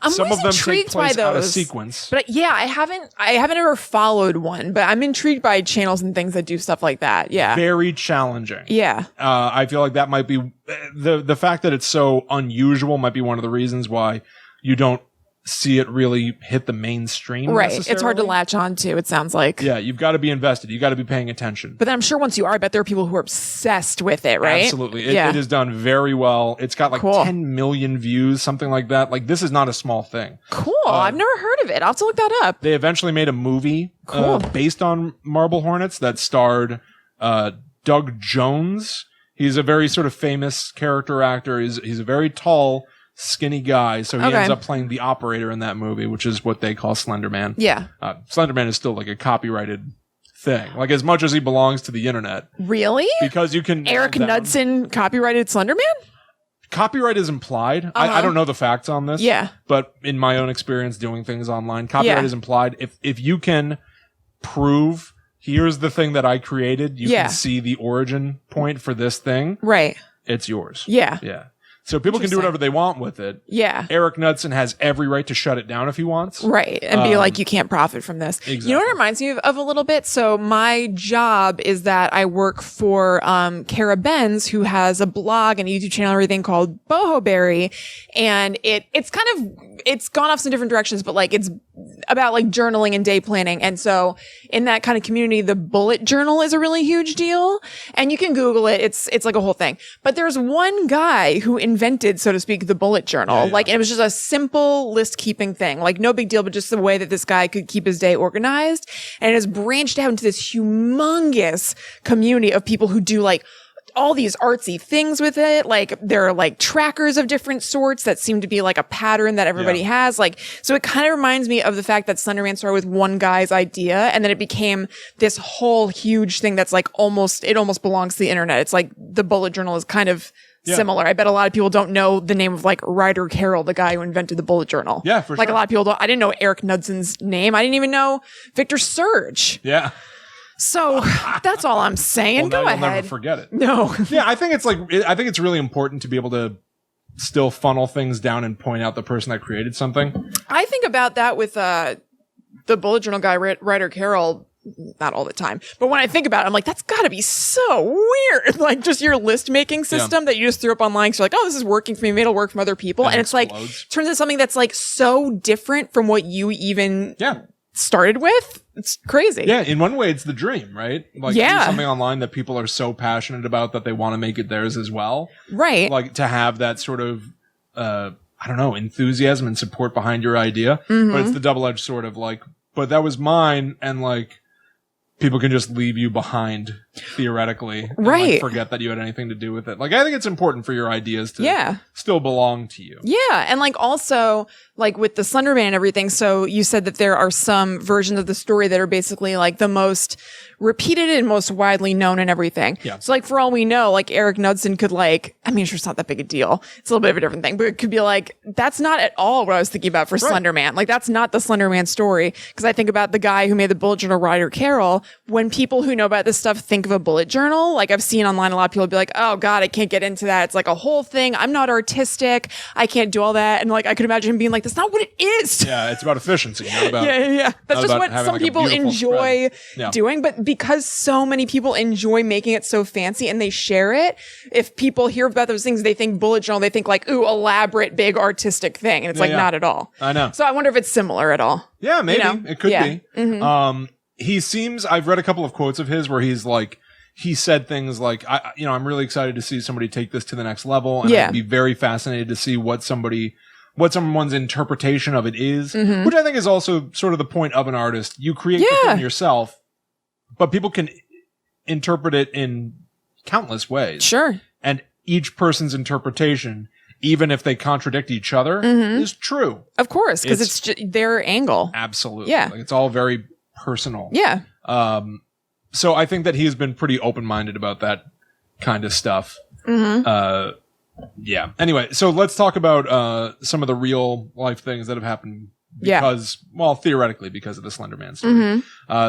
[SPEAKER 2] Some of them take place out of sequence.
[SPEAKER 1] But yeah, I haven't ever followed one, but I'm intrigued by channels and things that do stuff like that. Yeah.
[SPEAKER 2] Very challenging.
[SPEAKER 1] Yeah.
[SPEAKER 2] I feel like that might be the fact that it's so unusual might be one of the reasons why you don't see it really hit the mainstream.
[SPEAKER 1] Right. It's hard to
[SPEAKER 2] necessarily.
[SPEAKER 1] latch on to, it sounds like.
[SPEAKER 2] Yeah, you've got to be invested. You got to be paying attention.
[SPEAKER 1] But then I'm sure once you are, I bet there are people who are obsessed with it, right?
[SPEAKER 2] Absolutely. It is done very well. It's got like
[SPEAKER 1] Cool.
[SPEAKER 2] 10 million views, something like that. Like, this is not a small thing.
[SPEAKER 1] Cool. I've never heard of it. I'll have to look that up.
[SPEAKER 2] They eventually made a movie based on Marble Hornets that starred Doug Jones. He's a very sort of famous character actor. He's a very tall, skinny guy, so he ends up playing the operator in that movie, which is what they call Slenderman.
[SPEAKER 1] Yeah.
[SPEAKER 2] Slenderman is still like a copyrighted thing, like as much as he belongs to the internet.
[SPEAKER 1] Really?
[SPEAKER 2] Because you can...
[SPEAKER 1] Eric Knudsen copyrighted Slenderman?
[SPEAKER 2] Copyright is implied. I don't know the facts on this.
[SPEAKER 1] Yeah.
[SPEAKER 2] But in my own experience doing things online, copyright is implied. If you can prove, here's the thing that I created, you can see the origin point for this thing.
[SPEAKER 1] Right.
[SPEAKER 2] It's yours.
[SPEAKER 1] Yeah.
[SPEAKER 2] Yeah. So people can do whatever they want with it.
[SPEAKER 1] Yeah.
[SPEAKER 2] Eric Knudsen has every right to shut it down if he wants.
[SPEAKER 1] Right. And be like, you can't profit from this.
[SPEAKER 2] Exactly.
[SPEAKER 1] You know what it reminds me of a little bit? So my job is that I work for Kara Benz, who has a blog and a YouTube channel and everything called Bohoberry. And it's gone off some different directions, but like it's about like journaling and day planning. And so in that kind of community, the bullet journal is a really huge deal. And you can Google it. It's like a whole thing. But there's one guy who invented, so to speak, the bullet journal. Like, and it was just a simple list keeping thing. Like, no big deal, but just the way that this guy could keep his day organized. And it has branched out into this humongous community of people who do like all these artsy things with it. Like, there are like trackers of different sorts that seem to be like a pattern that everybody has. Like, so it kind of reminds me of the fact that Slenderman started with one guy's idea and then it became this whole huge thing that's like it almost belongs to the internet. It's like the bullet journal is kind of similar. I bet a lot of people don't know the name of like Ryder Carroll, the guy who invented the bullet journal.
[SPEAKER 2] Yeah, for sure.
[SPEAKER 1] Like a lot of people don't. I didn't know Eric Knudsen's name. I didn't even know Victor Surge.
[SPEAKER 2] Yeah.
[SPEAKER 1] So that's all I'm saying.
[SPEAKER 2] Well,
[SPEAKER 1] Go
[SPEAKER 2] you'll
[SPEAKER 1] ahead.
[SPEAKER 2] never forget it.
[SPEAKER 1] No.
[SPEAKER 2] Yeah, I think it's really important to be able to still funnel things down and point out the person that created something.
[SPEAKER 1] I think about that with the bullet journal guy, Ryder Carroll. Not all the time, but when I think about it, I'm like, that's gotta be so weird. Like just your list making system that you just threw up online. So you're like, oh, this is working for me. Maybe it'll work from other people. And it's like, turns into something that's like so different from what you even started with. It's crazy.
[SPEAKER 2] Yeah. In one way, it's the dream, right? Like do something online that people are so passionate about that they want to make it theirs as well.
[SPEAKER 1] Right.
[SPEAKER 2] Like to have that sort of, I don't know, enthusiasm and support behind your idea. But it's the double-edged sword of like, but that was mine. And like, people can just leave you behind theoretically. And like forget that you had anything to do with it. Like, I think it's important for your ideas to still belong to you. Yeah.
[SPEAKER 1] And like also like with the Slenderman and everything. So you said that there are some versions of the story that are basically like the most repeated and most widely known and everything. Yeah. So like for all we know, like Eric Knudsen could like, I mean, sure, it's not that big a deal. It's a little bit of a different thing, but it could be like, that's not at all what I was thinking about for Slenderman. Like that's not the Slenderman story. Cause I think about the guy who made the bullet journal, Ryder Carroll. When people who know about this stuff think of a bullet journal, like I've seen online a lot of people be like, oh God, I can't get into that. It's like a whole thing. I'm not artistic. I can't do all that. And like, I could imagine him being like, that's not what it is.
[SPEAKER 2] Yeah. It's about efficiency. Not about,
[SPEAKER 1] That's just what some people enjoy doing. But because so many people enjoy making it so fancy and they share it, if people hear about those things, they think bullet journal, they think like, ooh, elaborate, big artistic thing. And it's not at all.
[SPEAKER 2] I know.
[SPEAKER 1] So I wonder if it's similar at all.
[SPEAKER 2] Yeah, maybe. It could be. He seems, I've read a couple of quotes of his where he's like, he said things like, I'm really excited to see somebody take this to the next level. And I'd be very fascinated to see what someone's interpretation of it is, which I think is also sort of the point of an artist. You create the thing yourself, but people can interpret it in countless ways. Sure. And each person's interpretation, even if they contradict each other, is true. Of course, because it's their angle. Absolutely. Yeah. Like, it's all very personal. Yeah. So I think that he's been pretty open-minded about that kind of stuff. Yeah. Anyway, so let's talk about some of the real life things that have happened because, well, theoretically, because of the Slenderman story.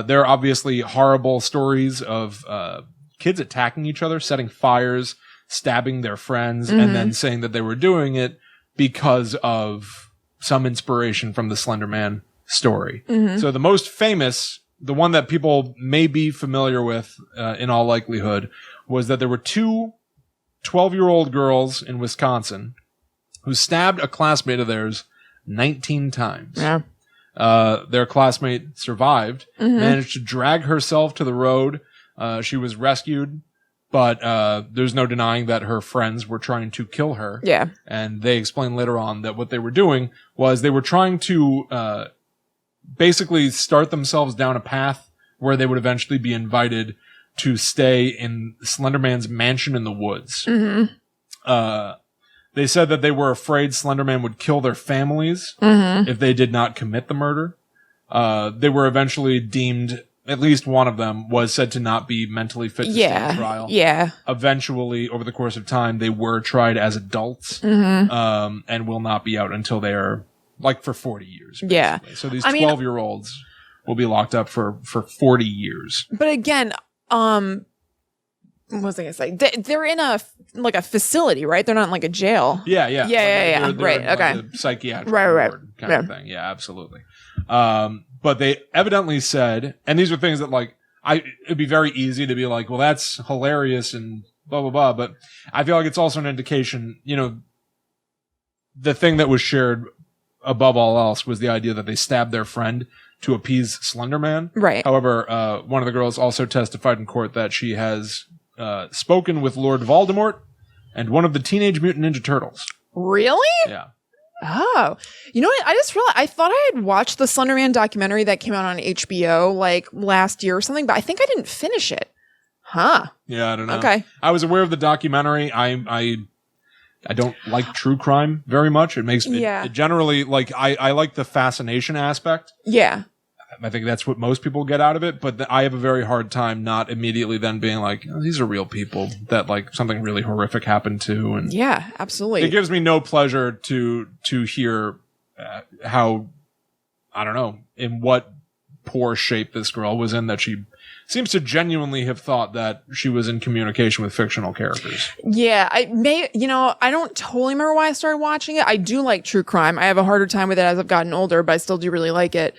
[SPEAKER 2] There are obviously horrible stories of kids attacking each other, setting fires, stabbing their friends, and then saying that they were doing it because of some inspiration from the Slenderman story. So the most famous, the one that people may be familiar with in all likelihood, was that there were two 12-year-old girls in Wisconsin who stabbed a classmate of theirs 19 times.
[SPEAKER 1] Yeah.
[SPEAKER 2] Their classmate survived, managed to drag herself to the road. She was rescued, but there's no denying that her friends were trying to kill her.
[SPEAKER 1] Yeah.
[SPEAKER 2] And they explained later on that what they were doing was they were trying to basically start themselves down a path where they would eventually be invited to stay in Slenderman's mansion in the woods. They said that they were afraid Slenderman would kill their families if they did not commit the murder. They were eventually deemed, at least one of them was said to not be mentally fit to stand trial.
[SPEAKER 1] Yeah.
[SPEAKER 2] Eventually, over the course of time, they were tried as adults and will not be out until they are, like, for 40 years. Basically.
[SPEAKER 1] Yeah.
[SPEAKER 2] So these 12-year-olds will be locked up for 40 years.
[SPEAKER 1] But again, what was I going to say? They're in a facility, right? They're not in like a jail.
[SPEAKER 2] Yeah.
[SPEAKER 1] Yeah.
[SPEAKER 2] They're
[SPEAKER 1] Right.
[SPEAKER 2] in,
[SPEAKER 1] Okay.
[SPEAKER 2] like, a psychiatric ward kind of thing. Yeah, absolutely. But they evidently said, and these are things that like, it'd be very easy to be like, well, that's hilarious and blah, blah, blah. But I feel like it's also an indication, the thing that was shared above all else was the idea that they stabbed their friend to appease Slenderman.
[SPEAKER 1] Right.
[SPEAKER 2] However, one of the girls also testified in court that she has spoken with Lord Voldemort and one of the Teenage Mutant Ninja Turtles.
[SPEAKER 1] Really?
[SPEAKER 2] Yeah.
[SPEAKER 1] Oh, you know what? I just realized I thought I had watched the Slenderman documentary that came out on HBO like last year or something, but I think I didn't finish it. Huh.
[SPEAKER 2] Yeah, I don't know.
[SPEAKER 1] Okay.
[SPEAKER 2] I was aware of the documentary. I don't like true crime very much. It makes it generally like I like the fascination aspect.
[SPEAKER 1] Yeah.
[SPEAKER 2] I think that's what most people get out of it, but I have a very hard time not immediately then being like, oh, these are real people that like something really horrific happened to. And
[SPEAKER 1] yeah, absolutely.
[SPEAKER 2] It gives me no pleasure to hear how, I don't know, in what poor shape this girl was in, that she seems to genuinely have thought that she was in communication with fictional characters.
[SPEAKER 1] Yeah, I don't totally remember why I started watching it. I do like true crime. I have a harder time with it as I've gotten older, but I still do really like it.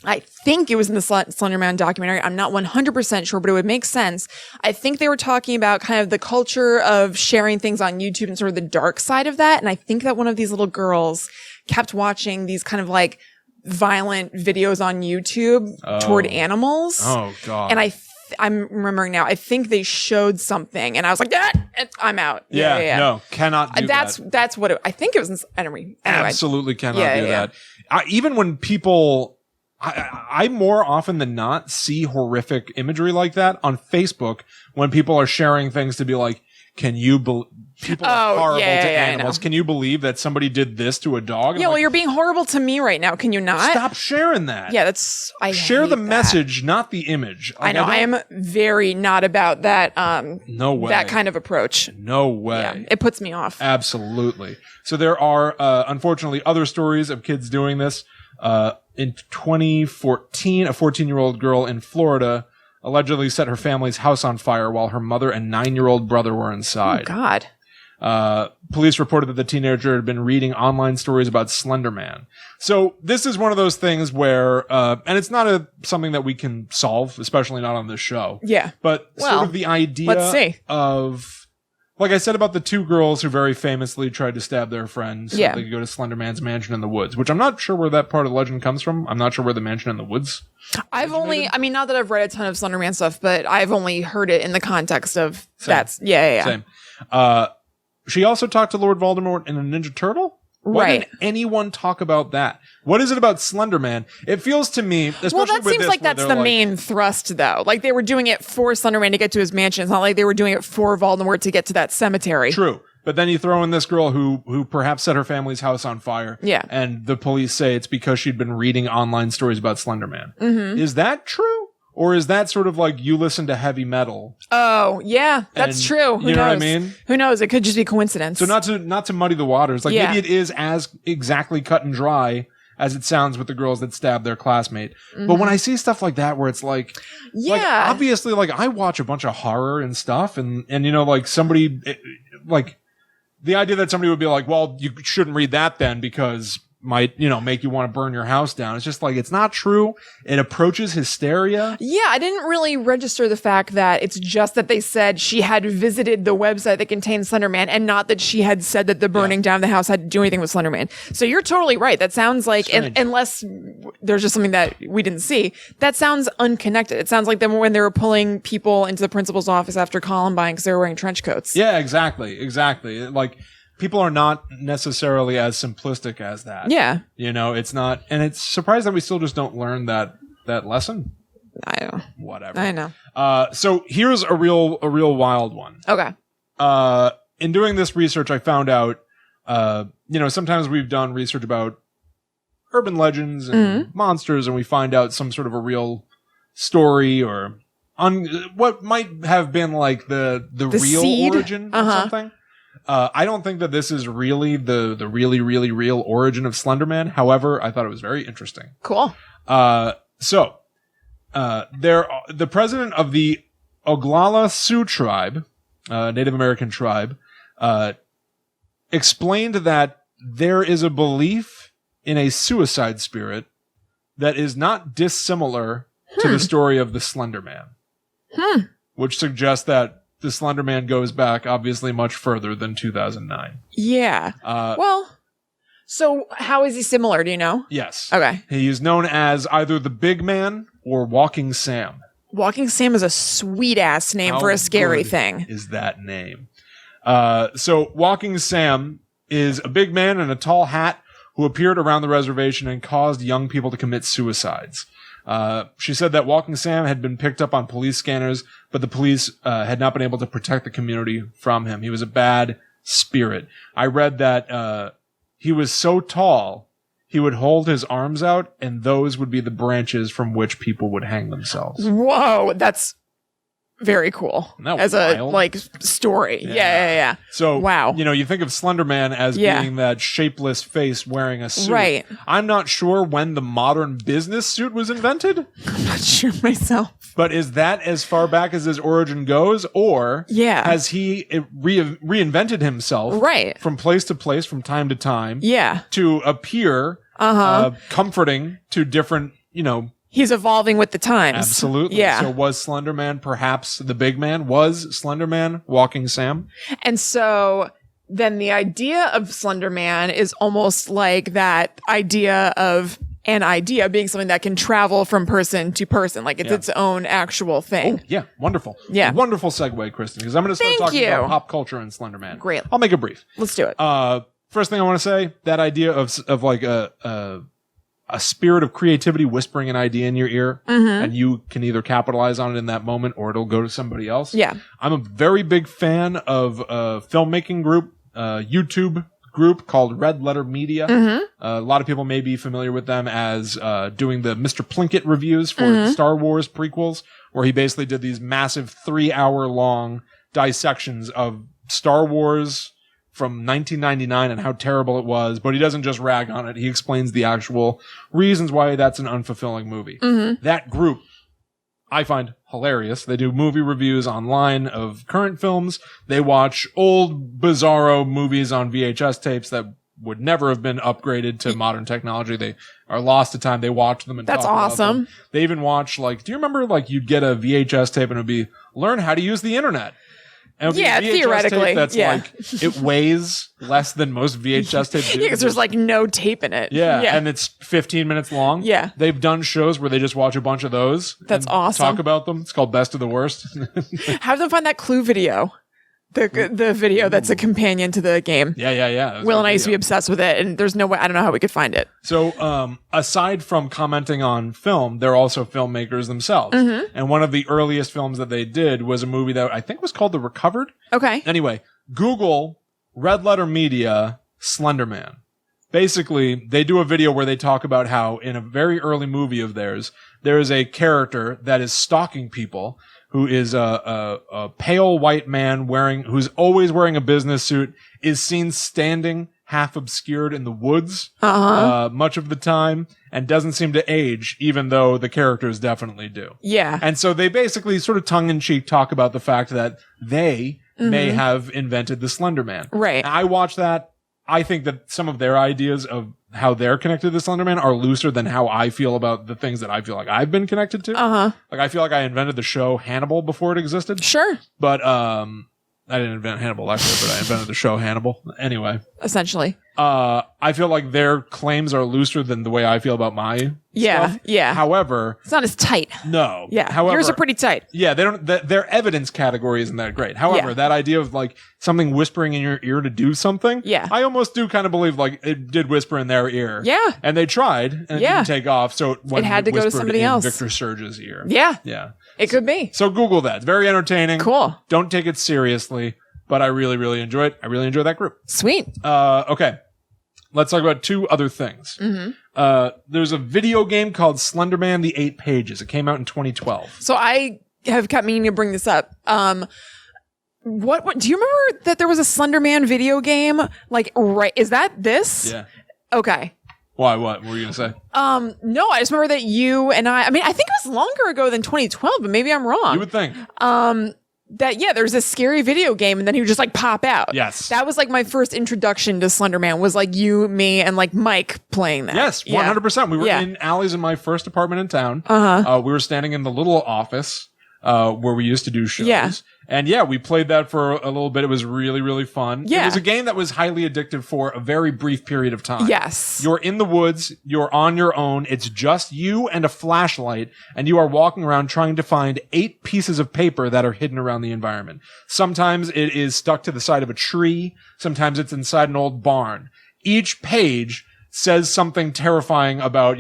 [SPEAKER 1] I think it was in the Slenderman documentary. I'm not 100% sure, but it would make sense. I think they were talking about kind of the culture of sharing things on YouTube and sort of the dark side of that. And I think that one of these little girls kept watching these kind of like violent videos on YouTube toward animals.
[SPEAKER 2] Oh, God.
[SPEAKER 1] And I'm remembering now, I think they showed something and I was like, I'm out. Yeah.
[SPEAKER 2] No, cannot do that.
[SPEAKER 1] That's what I think it was. Anyway.
[SPEAKER 2] Absolutely cannot do that. Even when people, I more often than not see horrific imagery like that on Facebook when people are sharing things to be like, can you believe people are horrible to animals? Can you believe that somebody did this to a dog?
[SPEAKER 1] Yeah, well, you're being horrible to me right now. Can you not?
[SPEAKER 2] Stop sharing that.
[SPEAKER 1] Yeah,
[SPEAKER 2] share the message, not the image.
[SPEAKER 1] Like, I know. I am very not about that.
[SPEAKER 2] No way.
[SPEAKER 1] That kind of approach.
[SPEAKER 2] No way.
[SPEAKER 1] Yeah, it puts me off.
[SPEAKER 2] Absolutely. So there are, unfortunately, other stories of kids doing this. In 2014, a 14-year-old girl in Florida allegedly set her family's house on fire while her mother and 9-year-old brother were inside.
[SPEAKER 1] Oh, God.
[SPEAKER 2] Police reported that the teenager had been reading online stories about Slenderman. So this is one of those things where, and it's not something that we can solve, especially not on this show.
[SPEAKER 1] Yeah.
[SPEAKER 2] But sort of the idea of, like I said about the two girls who very famously tried to stab their friends so they could go to Slenderman's mansion in the woods, which I'm not sure where that part of the legend comes from. I'm not sure where the mansion in the woods.
[SPEAKER 1] Not that I've read a ton of Slenderman stuff, but I've only heard it in the context of
[SPEAKER 2] Same. She also talked to Lord Voldemort and a Ninja Turtle? Why did anyone talk about that? What is it about Slenderman? It feels to me, especially
[SPEAKER 1] that
[SPEAKER 2] with
[SPEAKER 1] seems
[SPEAKER 2] this,
[SPEAKER 1] like that's the main thrust, though. Like they were doing it for Slenderman to get to his mansion. It's not like they were doing it for Voldemort to get to that cemetery.
[SPEAKER 2] True. But then you throw in this girl who perhaps set her family's house on fire.
[SPEAKER 1] Yeah.
[SPEAKER 2] And the police say it's because she'd been reading online stories about Slenderman.
[SPEAKER 1] Mm-hmm.
[SPEAKER 2] Is that true? Or is that sort of like you listen to heavy metal?
[SPEAKER 1] Oh, yeah, that's true. Who knows?
[SPEAKER 2] You know what I mean?
[SPEAKER 1] Who knows? It could just be coincidence.
[SPEAKER 2] So not to muddy the waters. Like maybe it is as exactly cut and dry as it sounds with the girls that stabbed their classmate. Mm-hmm. But when I see stuff like that where it's like obviously like I watch a bunch of horror and stuff and like somebody like the idea that somebody would be like, well, you shouldn't read that then because might, make you want to burn your house down. It's just like, it's not true. It approaches hysteria.
[SPEAKER 1] Yeah, I didn't really register the fact that it's just that they said she had visited the website that contained Slenderman and not that she had said that the burning down of the house had to do anything with Slenderman. So you're totally right. That sounds like, unless there's just something that we didn't see, that sounds unconnected. It sounds like them when they were pulling people into the principal's office after Columbine because they were wearing trench coats.
[SPEAKER 2] Yeah, exactly. Like, people are not necessarily as simplistic as that.
[SPEAKER 1] Yeah.
[SPEAKER 2] It's not, and it's surprised that we still just don't learn that lesson.
[SPEAKER 1] I know.
[SPEAKER 2] Whatever.
[SPEAKER 1] I know.
[SPEAKER 2] So here's a real wild one.
[SPEAKER 1] Okay.
[SPEAKER 2] In doing this research, I found out, sometimes we've done research about urban legends and monsters, and we find out some sort of a real story or what might have been like the real
[SPEAKER 1] seed?
[SPEAKER 2] origin of something. I don't think that this is really the really, really real origin of Slenderman. However, I thought it was very interesting.
[SPEAKER 1] Cool.
[SPEAKER 2] The president of the Oglala Sioux tribe, Native American tribe, explained that there is a belief in a suicide spirit that is not dissimilar to the story of the Slender Man, which suggests that the Slender Man goes back obviously much further than 2009.
[SPEAKER 1] Yeah. So how is he similar? Do you know?
[SPEAKER 2] Yes.
[SPEAKER 1] Okay.
[SPEAKER 2] He is known as either the Big Man or Walking Sam.
[SPEAKER 1] Walking Sam is a sweet ass name for a scary thing.
[SPEAKER 2] Is that name? So Walking Sam is a big man in a tall hat who appeared around the reservation and caused young people to commit suicides. She said that Walking Sam had been picked up on police scanners, but the police had not been able to protect the community from him. He was a bad spirit. I read that he was so tall, he would hold his arms out, and those would be the branches from which people would hang themselves.
[SPEAKER 1] Whoa, that's very cool. As
[SPEAKER 2] wild?
[SPEAKER 1] A story. Yeah.
[SPEAKER 2] So,
[SPEAKER 1] wow.
[SPEAKER 2] You think of Slenderman as being that shapeless face wearing a suit.
[SPEAKER 1] Right.
[SPEAKER 2] I'm not sure when the modern business suit was invented.
[SPEAKER 1] I'm not sure myself.
[SPEAKER 2] But is that as far back as his origin goes? Or has he reinvented himself from place to place, from time to time to appear comforting to different,
[SPEAKER 1] He's evolving with the times.
[SPEAKER 2] Absolutely.
[SPEAKER 1] Yeah.
[SPEAKER 2] So was Slenderman perhaps the big man? Was Slenderman Walking Sam?
[SPEAKER 1] And so then the idea of Slenderman is almost like that idea of an idea being something that can travel from person to person. Like it's its own actual thing.
[SPEAKER 2] Oh, yeah. Wonderful.
[SPEAKER 1] Yeah.
[SPEAKER 2] Wonderful segue, Kristen, because I'm going to start talking about pop culture and Slenderman.
[SPEAKER 1] Great.
[SPEAKER 2] I'll make it brief.
[SPEAKER 1] Let's do it.
[SPEAKER 2] First thing I want to say, that idea of like a spirit of creativity whispering an idea in your ear, and you can either capitalize on it in that moment or it'll go to somebody else.
[SPEAKER 1] Yeah.
[SPEAKER 2] I'm a very big fan of a filmmaking group, YouTube group called Red Letter Media. A lot of people may be familiar with them as doing the Mr. Plinkett reviews for Star Wars prequels, where he basically did these massive 3-hour-long dissections of Star Wars from 1999 and how terrible it was, but he doesn't just rag on it. He explains the actual reasons why that's an unfulfilling movie. That group I find hilarious. They do movie reviews online of current films. They watch old bizarro movies on VHS tapes that would never have been upgraded to modern technology. They are lost to time. They watch them and
[SPEAKER 1] that's
[SPEAKER 2] talk about
[SPEAKER 1] awesome.
[SPEAKER 2] them. They even watch, do you remember you'd get a VHS tape and it would be learn how to use the internet? And
[SPEAKER 1] yeah, theoretically.
[SPEAKER 2] That's it weighs less than most VHS tapes do.
[SPEAKER 1] Yeah, because there's no tape in it.
[SPEAKER 2] Yeah, and it's 15 minutes long.
[SPEAKER 1] Yeah.
[SPEAKER 2] They've done shows where they just watch a bunch of those.
[SPEAKER 1] That's awesome.
[SPEAKER 2] Talk about them. It's called Best of the Worst.
[SPEAKER 1] Have them find that Clue video. The video that's a companion to the game.
[SPEAKER 2] Yeah.
[SPEAKER 1] Will and I used to be obsessed with it, and there's no way, I don't know how we could find it.
[SPEAKER 2] So, aside from commenting on film, they're also filmmakers themselves. And one of the earliest films that they did was a movie that I think was called The Recovered.
[SPEAKER 1] Okay.
[SPEAKER 2] Anyway, Google Red Letter Media Slenderman. Basically, they do a video where they talk about how in a very early movie of theirs, there is a character that is stalking people who is a pale white man who's always wearing a business suit, is seen standing half obscured in the woods much of the time, and doesn't seem to age, even though the characters definitely do.
[SPEAKER 1] Yeah.
[SPEAKER 2] And so they basically sort of tongue-in-cheek talk about the fact that they may have invented the Slender Man.
[SPEAKER 1] Right.
[SPEAKER 2] And I watch that. I think that some of their ideas of how they're connected to Slenderman are looser than how I feel about the things that I feel like I've been connected to. Like I feel like I invented the show Hannibal before it existed.
[SPEAKER 1] Sure.
[SPEAKER 2] But I didn't invent Hannibal Lecter, but I invented the show Hannibal. Anyway.
[SPEAKER 1] Essentially.
[SPEAKER 2] I feel like their claims are looser than the way I feel about my stuff.
[SPEAKER 1] Yeah.
[SPEAKER 2] However,
[SPEAKER 1] it's not as tight.
[SPEAKER 2] No.
[SPEAKER 1] Yeah.
[SPEAKER 2] However,
[SPEAKER 1] yours are pretty tight.
[SPEAKER 2] Yeah, they don't. Their evidence category isn't that great. However, that idea of like something whispering in your ear to do something.
[SPEAKER 1] Yeah.
[SPEAKER 2] I almost do kind of believe like it did whisper in their ear.
[SPEAKER 1] Yeah.
[SPEAKER 2] And they tried, and it didn't take off. So it
[SPEAKER 1] had to go to somebody else.
[SPEAKER 2] Victor Surge's ear.
[SPEAKER 1] Yeah.
[SPEAKER 2] Yeah.
[SPEAKER 1] It could be.
[SPEAKER 2] So Google that. It's very entertaining.
[SPEAKER 1] Cool.
[SPEAKER 2] Don't take it seriously, but I really, really enjoy it. I really enjoy that group.
[SPEAKER 1] Sweet.
[SPEAKER 2] Okay. Let's talk about two other things. There's a video game called Slenderman: The 8 Pages. It came out in 2012.
[SPEAKER 1] So I have kept meaning to bring this up. What do you remember that there was a Slenderman video game? Like, right? Is that this?
[SPEAKER 2] Yeah.
[SPEAKER 1] Okay.
[SPEAKER 2] Why? What were you gonna say?
[SPEAKER 1] No, I just remember that you and I mean, I think it was longer ago than 2012, but maybe I'm wrong.
[SPEAKER 2] You would think.
[SPEAKER 1] That there's this scary video game and then he would just like pop out.
[SPEAKER 2] Yes.
[SPEAKER 1] That was like my first introduction to Slenderman was like you, me, and like Mike playing that.
[SPEAKER 2] Yes, 100%. We were in alleys in my first apartment in town. We were standing in the little office where we used to do shows.
[SPEAKER 1] Yeah.
[SPEAKER 2] And we played that for a little bit. It was really, really fun.
[SPEAKER 1] Yeah.
[SPEAKER 2] It was a game that was highly addictive for a very brief period of time.
[SPEAKER 1] Yes.
[SPEAKER 2] You're in the woods. You're on your own. It's just you and a flashlight. And you are walking around trying to find 8 pieces of paper that are hidden around the environment. Sometimes it is stuck to the side of a tree. Sometimes it's inside an old barn. Each page says something terrifying about,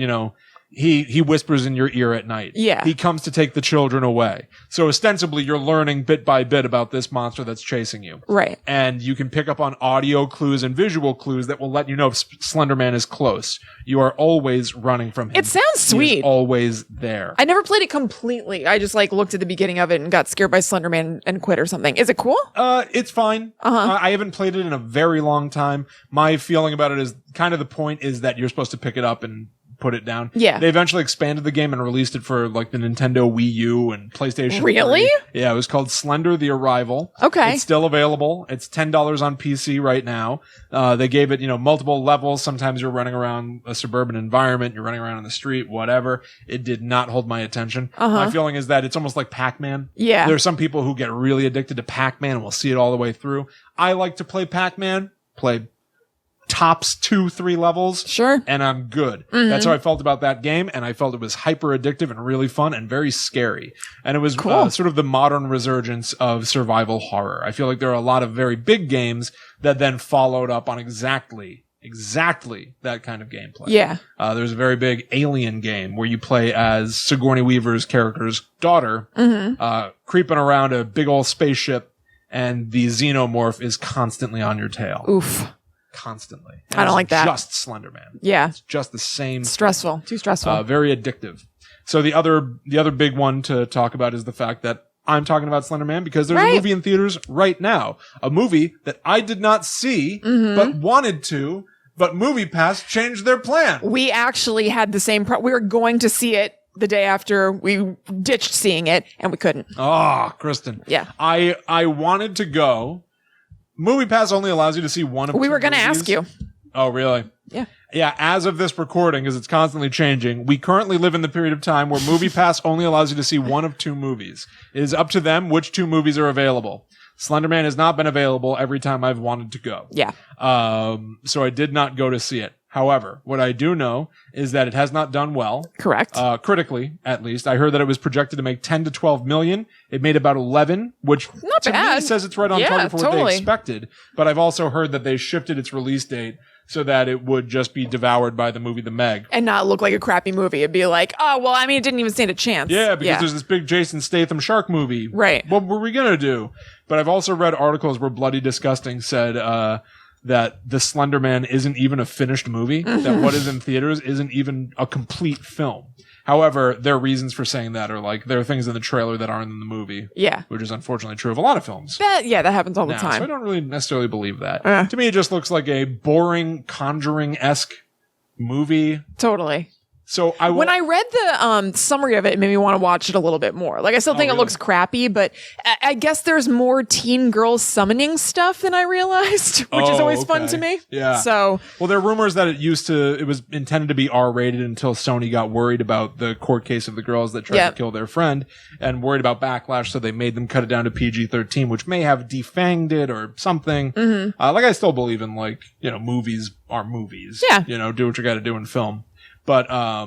[SPEAKER 2] he whispers in your ear at night.
[SPEAKER 1] Yeah.
[SPEAKER 2] He comes to take the children away. So ostensibly you're learning bit by bit about this monster that's chasing you.
[SPEAKER 1] Right.
[SPEAKER 2] And you can pick up on audio clues and visual clues that will let you know if Slenderman is close. You are always running from him.
[SPEAKER 1] It sounds sweet.
[SPEAKER 2] He's always there.
[SPEAKER 1] I never played it completely. I just like looked at the beginning of it and got scared by Slenderman and quit or something. Is it cool?
[SPEAKER 2] It's fine. I haven't played it in a very long time. My feeling about it is kind of the point is that you're supposed to pick it up and put it down. Yeah. They eventually expanded the game and released it for like the Nintendo Wii U and PlayStation.
[SPEAKER 1] Really?
[SPEAKER 2] 3. Yeah, it was called Slender: The Arrival.
[SPEAKER 1] Okay.
[SPEAKER 2] It's still available. It's $10 on PC right now. They gave it, multiple levels. Sometimes you're running around a suburban environment, you're running around on the street, whatever. It did not hold my attention. My feeling is that it's almost like Pac-Man.
[SPEAKER 1] Yeah.
[SPEAKER 2] There are some people who get really addicted to Pac-Man and will see it all the way through. I like to play Pac-Man, play tops 2-3 levels.
[SPEAKER 1] Sure.
[SPEAKER 2] And I'm good. That's how I felt about that game. And I felt it was hyper addictive and really fun and very scary. And it was sort of the modern resurgence of survival horror. I feel like there are a lot of very big games that then followed up on exactly that kind of gameplay.
[SPEAKER 1] Yeah.
[SPEAKER 2] There's a very big Alien game where you play as Sigourney Weaver's character's daughter, creeping around a big old spaceship, and the xenomorph is constantly on your tail.
[SPEAKER 1] Oof.
[SPEAKER 2] Constantly.
[SPEAKER 1] I don't like that.
[SPEAKER 2] Just Slenderman.
[SPEAKER 1] Yeah.
[SPEAKER 2] It's just the same.
[SPEAKER 1] Stressful. Too stressful.
[SPEAKER 2] Very addictive. So the other big one to talk about is the fact that I'm talking about Slenderman because there's a movie in theaters right now. A movie that I did not see, but wanted to, but MoviePass changed their plan.
[SPEAKER 1] We actually had the same we were going to see it the day after we ditched seeing it, and we couldn't.
[SPEAKER 2] Oh, Kristen.
[SPEAKER 1] Yeah.
[SPEAKER 2] I wanted to go. MoviePass only allows you to see one of two
[SPEAKER 1] We were going to
[SPEAKER 2] movies.
[SPEAKER 1] ask you.
[SPEAKER 2] Oh, really?
[SPEAKER 1] Yeah.
[SPEAKER 2] Yeah, as of this recording, because it's constantly changing, we currently live in the period of time where MoviePass only allows you to see one of two movies. It is up to them which 2 movies are available. Slenderman has not been available every time I've wanted to go.
[SPEAKER 1] Yeah.
[SPEAKER 2] So I did not go to see it. However, what I do know is that it has not done well.
[SPEAKER 1] Correct.
[SPEAKER 2] Critically, at least. I heard that it was projected to make 10 to 12 million. It made about 11, which
[SPEAKER 1] not
[SPEAKER 2] to
[SPEAKER 1] bad.
[SPEAKER 2] me says it's right on target for what they expected. But I've also heard that they shifted its release date so that it would just be devoured by the movie The Meg.
[SPEAKER 1] And not look like a crappy movie. It'd be like, oh, well, I mean, it didn't even stand a chance.
[SPEAKER 2] Yeah, because there's this big Jason Statham shark movie.
[SPEAKER 1] Right.
[SPEAKER 2] What were we going to do? But I've also read articles where Bloody Disgusting said that the Slenderman isn't even a finished movie, that what is in theaters isn't even a complete film. However, their reasons for saying that are like, there are things in the trailer that aren't in the movie. Yeah. Which is unfortunately true of a lot of films.
[SPEAKER 1] That happens all the time.
[SPEAKER 2] So I don't really necessarily believe that. To me, it just looks like a boring Conjuring-esque movie.
[SPEAKER 1] Totally.
[SPEAKER 2] So
[SPEAKER 1] when I read the summary of it, it made me want to watch it a little bit more. Like I still think it looks crappy, but I guess there's more teen girls summoning stuff than I realized, which is always fun to me.
[SPEAKER 2] Yeah.
[SPEAKER 1] So
[SPEAKER 2] there are rumors that it was intended to be R-rated until Sony got worried about the court case of the girls that tried to kill their friend and worried about backlash, so they made them cut it down to PG-13, which may have defanged it or something.
[SPEAKER 1] Mm-hmm.
[SPEAKER 2] Like I still believe in movies are movies.
[SPEAKER 1] Yeah.
[SPEAKER 2] Do what you got to do in film. But, I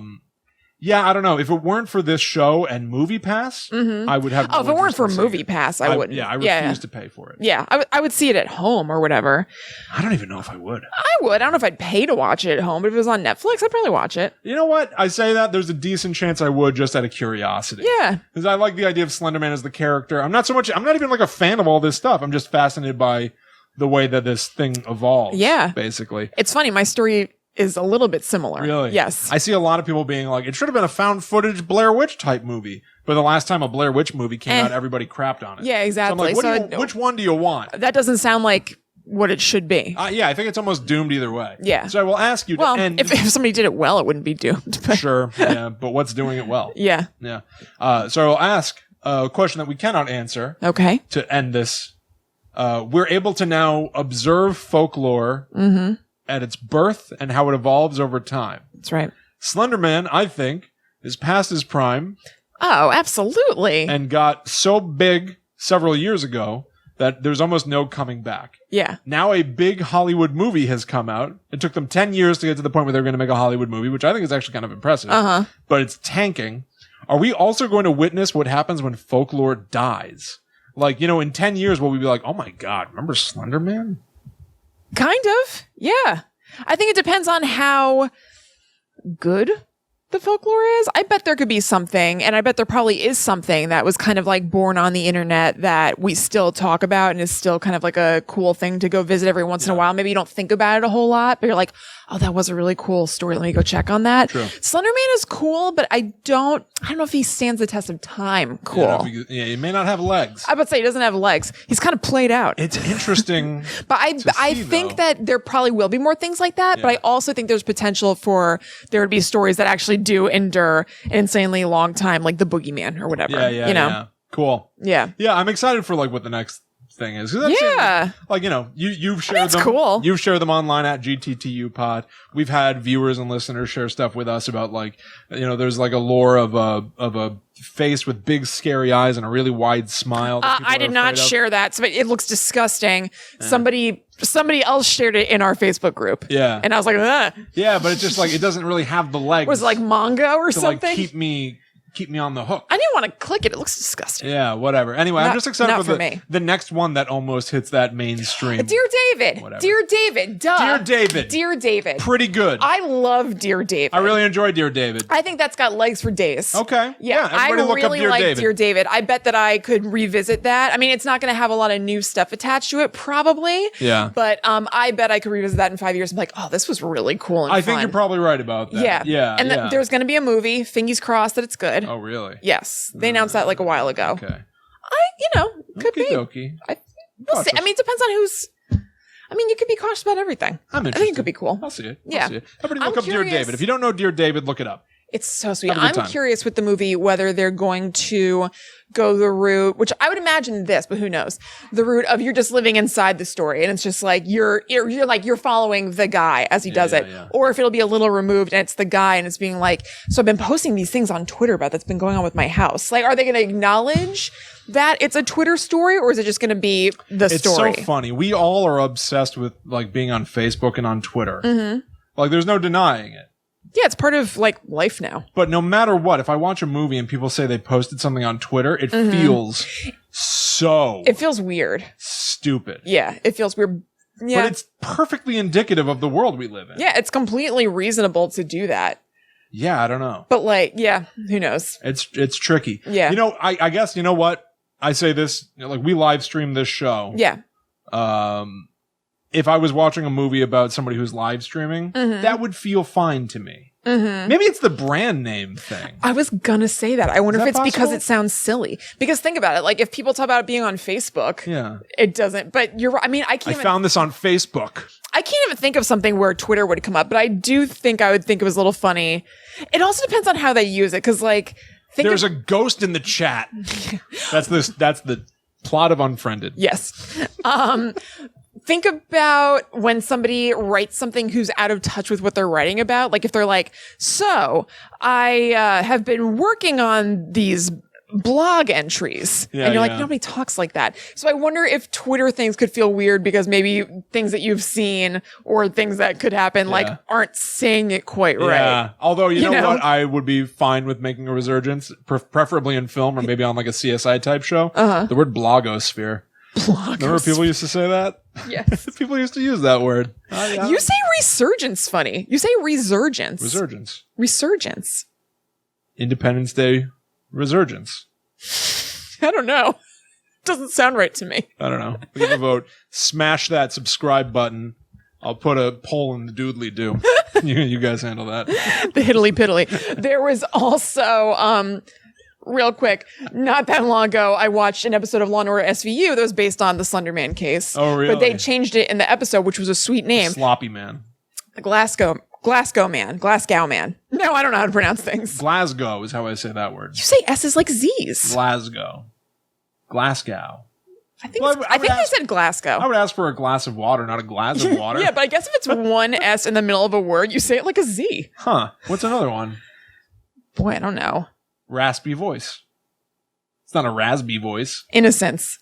[SPEAKER 2] don't know. If it weren't for this show and Movie Pass, I would have.
[SPEAKER 1] If it weren't for Movie Pass, I wouldn't.
[SPEAKER 2] Yeah, I refuse to pay for it.
[SPEAKER 1] Yeah, I would see it at home or whatever.
[SPEAKER 2] I don't even know if I would.
[SPEAKER 1] I would. I don't know if I'd pay to watch it at home, but if it was on Netflix, I'd probably watch it.
[SPEAKER 2] You know what? I say that. There's a decent chance I would, just out of curiosity.
[SPEAKER 1] Yeah.
[SPEAKER 2] Because I like the idea of Slenderman as the character. I'm not even like a fan of all this stuff. I'm just fascinated by the way that this thing evolves.
[SPEAKER 1] Yeah.
[SPEAKER 2] Basically.
[SPEAKER 1] It's funny. My story is a little bit similar.
[SPEAKER 2] Really?
[SPEAKER 1] Yes.
[SPEAKER 2] I see a lot of people being like, it should have been a found footage Blair Witch type movie. But the last time a Blair Witch movie came out, everybody crapped on it.
[SPEAKER 1] Yeah, exactly.
[SPEAKER 2] So I'm like, which one do you want?
[SPEAKER 1] That doesn't sound like what it should be.
[SPEAKER 2] Yeah, I think it's almost doomed either way.
[SPEAKER 1] Yeah.
[SPEAKER 2] So I will ask you to end.
[SPEAKER 1] If somebody did it well, it wouldn't be doomed. But
[SPEAKER 2] Sure. Yeah. But what's doing it well?
[SPEAKER 1] Yeah.
[SPEAKER 2] Yeah. So I will ask a question that we cannot answer.
[SPEAKER 1] Okay.
[SPEAKER 2] To end this. We're able to now observe folklore at its birth and how it evolves over time.
[SPEAKER 1] That's right.
[SPEAKER 2] Slenderman, I think, is past his prime.
[SPEAKER 1] Oh, absolutely.
[SPEAKER 2] And got so big several years ago that there's almost no coming back.
[SPEAKER 1] Yeah.
[SPEAKER 2] Now a big Hollywood movie has come out. It took them 10 years to get to the point where they're going to make a Hollywood movie, which I think is actually kind of impressive. But it's tanking. Are we also going to witness what happens when folklore dies? Like, in 10 years, will we be like, oh my God, remember Slenderman?
[SPEAKER 1] Kind of. Yeah. I think it depends on how good the folklore is. I bet there could be something, and I bet there probably is something that was kind of like born on the internet that we still talk about and is still kind of like a cool thing to go visit every once in a while. Maybe you don't think about it a whole lot, but you're like, oh, that was a really cool story. Let me go check on that.
[SPEAKER 2] True.
[SPEAKER 1] Slenderman is cool, but I don't know if he stands the test of time. Cool.
[SPEAKER 2] Yeah, he may not have legs.
[SPEAKER 1] I would say he doesn't have legs. He's kind of played out.
[SPEAKER 2] It's interesting.
[SPEAKER 1] But I think that there probably will be more things like that. Yeah. But I also think there's potential for there to be stories that actually do endure an insanely long time, like the Boogeyman or whatever. Yeah.
[SPEAKER 2] Yeah. Cool.
[SPEAKER 1] Yeah.
[SPEAKER 2] Yeah, I'm excited for like what the next thing is.
[SPEAKER 1] Yeah.
[SPEAKER 2] Like, you've shared them.
[SPEAKER 1] Cool.
[SPEAKER 2] You've shared them online at GTTU Pod. We've had viewers and listeners share stuff with us about like, there's like a lore of a face with big scary eyes and a really wide smile.
[SPEAKER 1] I did not share that. So it looks disgusting. Yeah. Somebody else shared it in our Facebook group.
[SPEAKER 2] Yeah.
[SPEAKER 1] And I was like, ugh.
[SPEAKER 2] Yeah, but it's just like, it doesn't really have the legs.
[SPEAKER 1] Was it like manga or
[SPEAKER 2] to
[SPEAKER 1] something?
[SPEAKER 2] Like keep me on the hook.
[SPEAKER 1] I didn't want to click it. It looks disgusting.
[SPEAKER 2] Yeah, whatever. Anyway, I'm just excited for the next one that almost hits that mainstream.
[SPEAKER 1] Dear David.
[SPEAKER 2] Whatever.
[SPEAKER 1] Dear David. Duh.
[SPEAKER 2] Dear David.
[SPEAKER 1] Dear David.
[SPEAKER 2] Pretty good.
[SPEAKER 1] I love Dear David.
[SPEAKER 2] I really enjoy Dear David.
[SPEAKER 1] I think that's got legs for days.
[SPEAKER 2] Okay.
[SPEAKER 1] Yeah,
[SPEAKER 2] I
[SPEAKER 1] really like Dear David. I bet that I could revisit that. I mean, it's not going to have a lot of new stuff attached to it, probably.
[SPEAKER 2] Yeah.
[SPEAKER 1] But I bet I could revisit that in 5 years and be like, oh, this was really cool and
[SPEAKER 2] I
[SPEAKER 1] fun.
[SPEAKER 2] think you're probably right about that.
[SPEAKER 1] Yeah.
[SPEAKER 2] Yeah.
[SPEAKER 1] And there's going to be a movie. Fingers crossed that it's good.
[SPEAKER 2] Oh, really?
[SPEAKER 1] Yes. They announced that like a while ago.
[SPEAKER 2] Okay.
[SPEAKER 1] Could be.
[SPEAKER 2] We'll
[SPEAKER 1] see. I mean, it depends on who's. I mean, you could be cautious about everything.
[SPEAKER 2] I'm interested.
[SPEAKER 1] I think it could be cool.
[SPEAKER 2] I'll see it.
[SPEAKER 1] Yeah.
[SPEAKER 2] Everybody look up Dear David. If you don't know Dear David, look it up.
[SPEAKER 1] It's so sweet. I'm curious with the movie whether they're going to go the route, which I would imagine this, but who knows? The route of you're just living inside the story, and it's just like you're following the guy as he does it, or if it'll be a little removed and it's the guy and it's being like, so I've been posting these things on Twitter about that's been going on with my house. Like, are they going to acknowledge that it's a Twitter story, or is it just going to be the story?
[SPEAKER 2] It's so funny. We all are obsessed with like being on Facebook and on Twitter. Mm-hmm. Like, there's no denying it.
[SPEAKER 1] Yeah, it's part of like life now.
[SPEAKER 2] But no matter what, if I watch a movie and people say they posted something on Twitter, it feels so...
[SPEAKER 1] It feels weird.
[SPEAKER 2] Stupid.
[SPEAKER 1] Yeah, it feels weird. Yeah.
[SPEAKER 2] But it's perfectly indicative of the world we live in.
[SPEAKER 1] Yeah, it's completely reasonable to do that.
[SPEAKER 2] Yeah, I don't know.
[SPEAKER 1] But like, yeah, who knows?
[SPEAKER 2] It's tricky.
[SPEAKER 1] Yeah.
[SPEAKER 2] I guess, you know what? I say this, like, we live stream this show.
[SPEAKER 1] Yeah.
[SPEAKER 2] If I was watching a movie about somebody who's live streaming, that would feel fine to me. Mm-hmm. Maybe it's the brand name thing.
[SPEAKER 1] I was gonna say that. I wonder if it's because it sounds silly. Because think about it. Like, if people talk about it being on Facebook, it doesn't. But you're right. I mean, I found
[SPEAKER 2] this on Facebook.
[SPEAKER 1] I can't even think of something where Twitter would come up, but I do think I would think it was a little funny. It also depends on how they use it, because like
[SPEAKER 2] there's a ghost in the chat. That's the plot of Unfriended.
[SPEAKER 1] Yes. Think about when somebody writes something who's out of touch with what they're writing about. Like if they're like, so I have been working on these blog entries. And you're like, nobody talks like that. So I wonder if Twitter things could feel weird because maybe things that you've seen or things that could happen like aren't saying it quite right.
[SPEAKER 2] Although, you know what? I would be fine with making a resurgence, preferably in film or maybe on like a CSI type show. The word blogosphere. Remember people used to say that?
[SPEAKER 1] Yes.
[SPEAKER 2] People used to use that word.
[SPEAKER 1] You say resurgence funny. You say resurgence. Resurgence.
[SPEAKER 2] Independence Day resurgence.
[SPEAKER 1] I don't know. Doesn't sound right to me.
[SPEAKER 2] I don't know. We give a vote. Smash that subscribe button. I'll put a poll in the doodly do. You guys handle that.
[SPEAKER 1] The hiddly piddly. There was also, real quick, not that long ago, I watched an episode of Law & Order SVU that was based on the Slenderman case.
[SPEAKER 2] Oh, really?
[SPEAKER 1] But they changed it in the episode, which was a sweet name.
[SPEAKER 2] Sloppy Man.
[SPEAKER 1] The Glasgow Man. No, I don't know how to pronounce things.
[SPEAKER 2] Glasgow is how I say that word.
[SPEAKER 1] You say S's like Z's.
[SPEAKER 2] Glasgow.
[SPEAKER 1] I think they said Glasgow.
[SPEAKER 2] I would ask for a glass of water, not a glass of water.
[SPEAKER 1] Yeah, but I guess if it's one S in the middle of a word, you say it like a Z.
[SPEAKER 2] Huh. What's another one?
[SPEAKER 1] Boy, I don't know.
[SPEAKER 2] Raspy voice. It's not a raspy voice.
[SPEAKER 1] Innocence.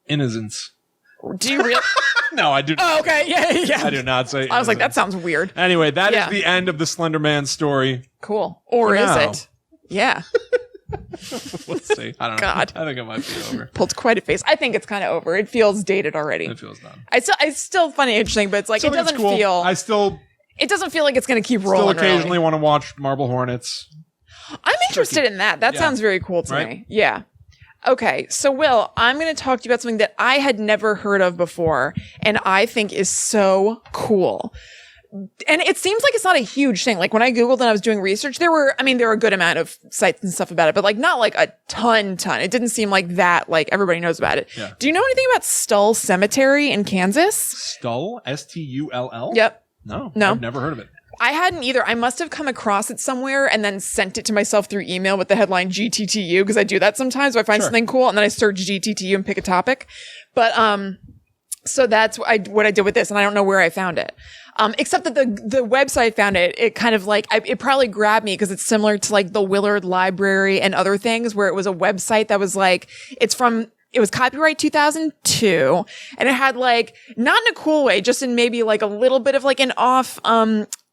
[SPEAKER 1] Do you really?
[SPEAKER 2] No, I do not.
[SPEAKER 1] Oh, okay. Yeah.
[SPEAKER 2] I do not say
[SPEAKER 1] I was like, that sounds weird.
[SPEAKER 2] Anyway, that is the end of the Slender Man story.
[SPEAKER 1] Cool. Or is it? Yeah.
[SPEAKER 2] Let's see. I don't know.
[SPEAKER 1] God.
[SPEAKER 2] I think it might be over.
[SPEAKER 1] Pulled quite a face. I think it's kind of over. It feels dated already.
[SPEAKER 2] It feels done.
[SPEAKER 1] It's still funny, interesting, but it's like, it doesn't feel... It doesn't feel like it's going to keep rolling.
[SPEAKER 2] Still occasionally want to watch Marble Hornets.
[SPEAKER 1] I'm interested in that. That sounds very cool to me. Yeah. Okay. So, Will, I'm going to talk to you about something that I had never heard of before and I think is so cool. And it seems like it's not a huge thing. Like when I Googled and I was doing research, there were a good amount of sites and stuff about it, but like not like a ton. It didn't seem like that, like everybody knows about it. Yeah. Do you know anything about Stull Cemetery in Kansas?
[SPEAKER 2] Stull? Stull?
[SPEAKER 1] Yep.
[SPEAKER 2] No. I've never heard of it.
[SPEAKER 1] I hadn't either. I must have come across it somewhere and then sent it to myself through email with the headline GTTU because I do that sometimes. If I find something cool and then I search GTTU and pick a topic. But so that's what I did with this, and I don't know where I found it. Except that the website I found it kind of like it probably grabbed me because it's similar to like the Willard Library and other things where it was a website that was like it was copyright 2002 and it had like, not in a cool way, just in maybe like a little bit of like an off,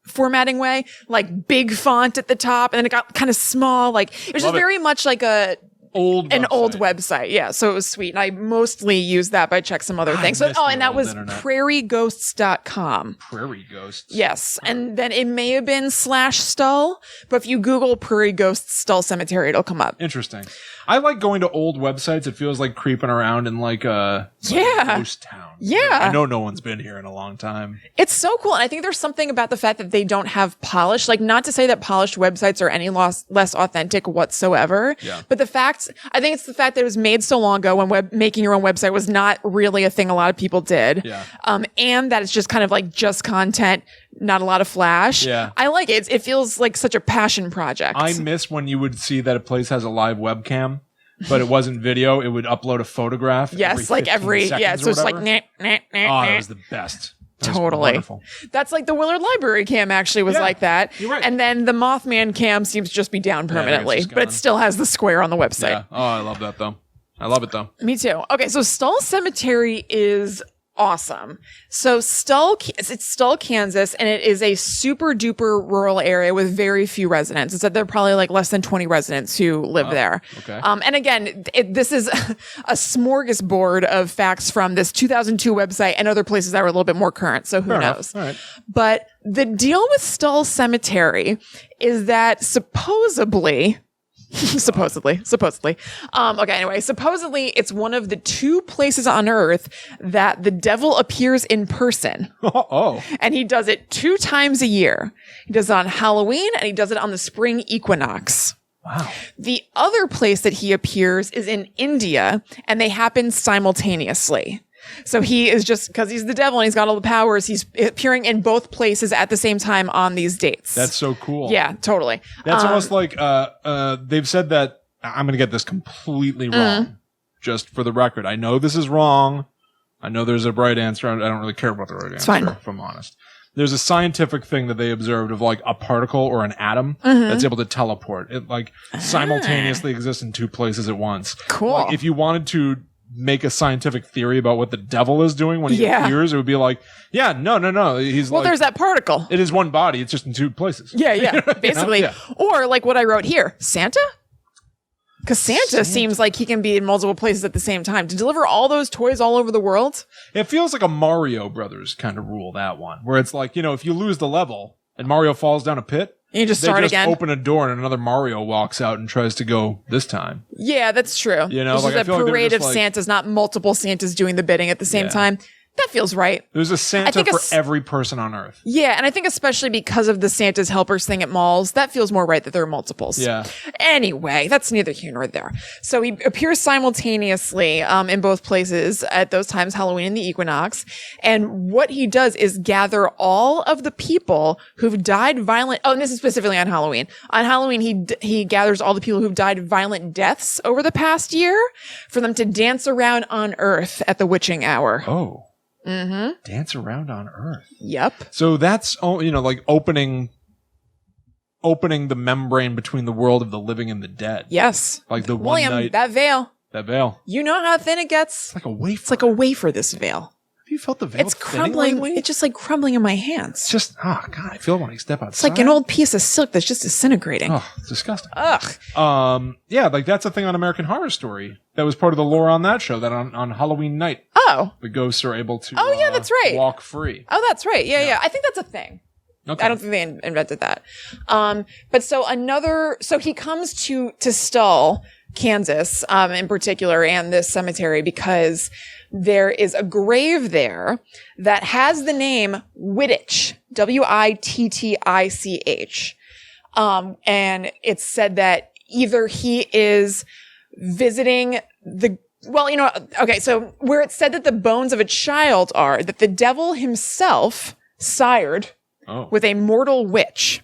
[SPEAKER 1] formatting way, like big font at the top and then it got kind of small. Like it was just very much like an old website. Yeah. So it was sweet. And I mostly used that, but I checked some other things. So, and that was prairieghosts.com.
[SPEAKER 2] Prairie Ghosts.
[SPEAKER 1] Yes. And then it may have been /Stull, but if you Google Prairie Ghosts Stull Cemetery, it'll come up.
[SPEAKER 2] Interesting. I like going to old websites. It feels like creeping around in like a ghost town.
[SPEAKER 1] Yeah.
[SPEAKER 2] I know no one's been here in a long time.
[SPEAKER 1] It's so cool. And I think there's something about the fact that they don't have polish. Like, not to say that polished websites are any less authentic whatsoever. Yeah. But I think it's the fact that it was made so long ago when making your own website was not really a thing a lot of people did. Yeah. And that it's just kind of like just content, not a lot of flash. Yeah. I like it. It feels like such a passion project.
[SPEAKER 2] I miss when you would see that a place has a live webcam, but it wasn't video. It would upload a photograph.
[SPEAKER 1] Yes, so it's like,
[SPEAKER 2] that was the best.
[SPEAKER 1] Totally. That's like the Willard Library cam actually was like that.
[SPEAKER 2] You're right.
[SPEAKER 1] And then the Mothman cam seems to just be down permanently, but it still has the square on the website.
[SPEAKER 2] Yeah. Oh, I love that though. I love it though.
[SPEAKER 1] Me too. Okay, so Stull Cemetery is awesome. So it's Stull, Kansas, and it is a super duper rural area with very few residents. It's that there are probably like less than 20 residents who live there. Okay. And again, this is a smorgasbord of facts from this 2002 website and other places that were a little bit more current. So who knows? All right. But the deal with Stull Cemetery is that supposedly, it's one of the 2 places on earth that the devil appears in person.
[SPEAKER 2] Oh.
[SPEAKER 1] And he does it 2 times a year. He does it on Halloween and he does it on the spring equinox.
[SPEAKER 2] Wow.
[SPEAKER 1] The other place that he appears is in India and they happen simultaneously. So he is just, because he's the devil and he's got all the powers, he's appearing in both places at the same time on these dates.
[SPEAKER 2] That's so cool.
[SPEAKER 1] Yeah, totally.
[SPEAKER 2] That's almost like they've said that, I'm going to get this completely wrong, just for the record. I know this is wrong. I know there's a right answer. I don't really care about the right answer,
[SPEAKER 1] fine.
[SPEAKER 2] if I'm honest. There's a scientific thing that they observed of like a particle or an atom that's able to teleport. It like simultaneously exists in two places at once.
[SPEAKER 1] Cool.
[SPEAKER 2] Like, if you wanted to make a scientific theory about what the devil is doing when he appears, it would be like, no. He's
[SPEAKER 1] well, there's that particle.
[SPEAKER 2] It is one body. It's just in two places.
[SPEAKER 1] Yeah. Basically.
[SPEAKER 2] Yeah.
[SPEAKER 1] Or like what I wrote here, Santa? Because Santa seems like he can be in multiple places at the same time. To deliver all those toys all over the world?
[SPEAKER 2] It feels like a Mario Brothers kind of rule, that one. Where it's like, if you lose the level and Mario falls down a pit,
[SPEAKER 1] you just start again.
[SPEAKER 2] Open a door and another Mario walks out and tries to go this time.
[SPEAKER 1] Yeah, that's true.
[SPEAKER 2] It's
[SPEAKER 1] like a parade of Santas, not multiple Santas doing the bidding at the same time. That feels right.
[SPEAKER 2] There's a Santa for every person on Earth.
[SPEAKER 1] Yeah, and I think especially because of the Santa's helpers thing at malls, that feels more right that there are multiples.
[SPEAKER 2] Yeah.
[SPEAKER 1] Anyway, that's neither here nor there. So he appears simultaneously in both places at those times, Halloween and the equinox. And what he does is gather all of the people who've died violent. Oh, and this is specifically on Halloween. On Halloween, he gathers all the people who've died violent deaths over the past year for them to dance around on Earth at the witching hour.
[SPEAKER 2] Oh. Dance around on Earth.
[SPEAKER 1] Yep.
[SPEAKER 2] So that's, like opening the membrane between the world of the living and the dead.
[SPEAKER 1] Yes.
[SPEAKER 2] Like the
[SPEAKER 1] William,
[SPEAKER 2] one night.
[SPEAKER 1] that veil.
[SPEAKER 2] That veil.
[SPEAKER 1] You know how thin it gets?
[SPEAKER 2] It's like a wafer.
[SPEAKER 1] It's like a wafer, this veil.
[SPEAKER 2] Have you felt the veil?
[SPEAKER 1] It's crumbling.
[SPEAKER 2] Lately?
[SPEAKER 1] It's just like crumbling in my hands.
[SPEAKER 2] It's just, oh God, I feel when I step outside.
[SPEAKER 1] It's like an old piece of silk that's just disintegrating.
[SPEAKER 2] Oh, it's disgusting.
[SPEAKER 1] Ugh.
[SPEAKER 2] Yeah, like that's a thing on American Horror Story. That was part of the lore on that show, that on Halloween night,
[SPEAKER 1] Oh.
[SPEAKER 2] the ghosts are able to
[SPEAKER 1] That's right.
[SPEAKER 2] walk free.
[SPEAKER 1] Oh, that's right. Yeah. I think that's a thing.
[SPEAKER 2] Okay.
[SPEAKER 1] I don't think they invented that. But so he comes to Stull, Kansas, in particular, and this cemetery because there is a grave there that has the name Wittich, Wittich. And it's said that either he is visiting so where it's said that the bones of a child are, that the devil himself sired with a mortal witch.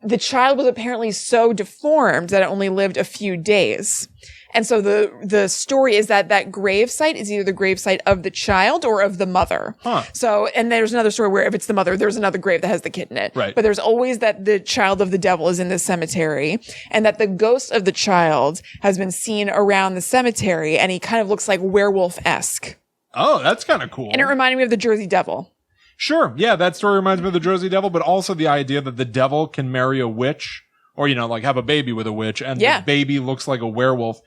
[SPEAKER 1] The child was apparently so deformed that it only lived a few days. And so the story is that grave site is either the grave site of the child or of the mother.
[SPEAKER 2] Huh.
[SPEAKER 1] So, and there's another story where if it's the mother, there's another grave that has the kid in it.
[SPEAKER 2] Right.
[SPEAKER 1] But there's always that the child of the devil is in this cemetery and that the ghost of the child has been seen around the cemetery and he kind of looks like werewolf-esque.
[SPEAKER 2] Oh, that's kind of cool.
[SPEAKER 1] And it reminded me of the Jersey Devil.
[SPEAKER 2] Sure. Yeah, that story reminds me of the Jersey Devil, but also the idea that the devil can marry a witch or, like have a baby with a witch and the baby looks like a werewolf.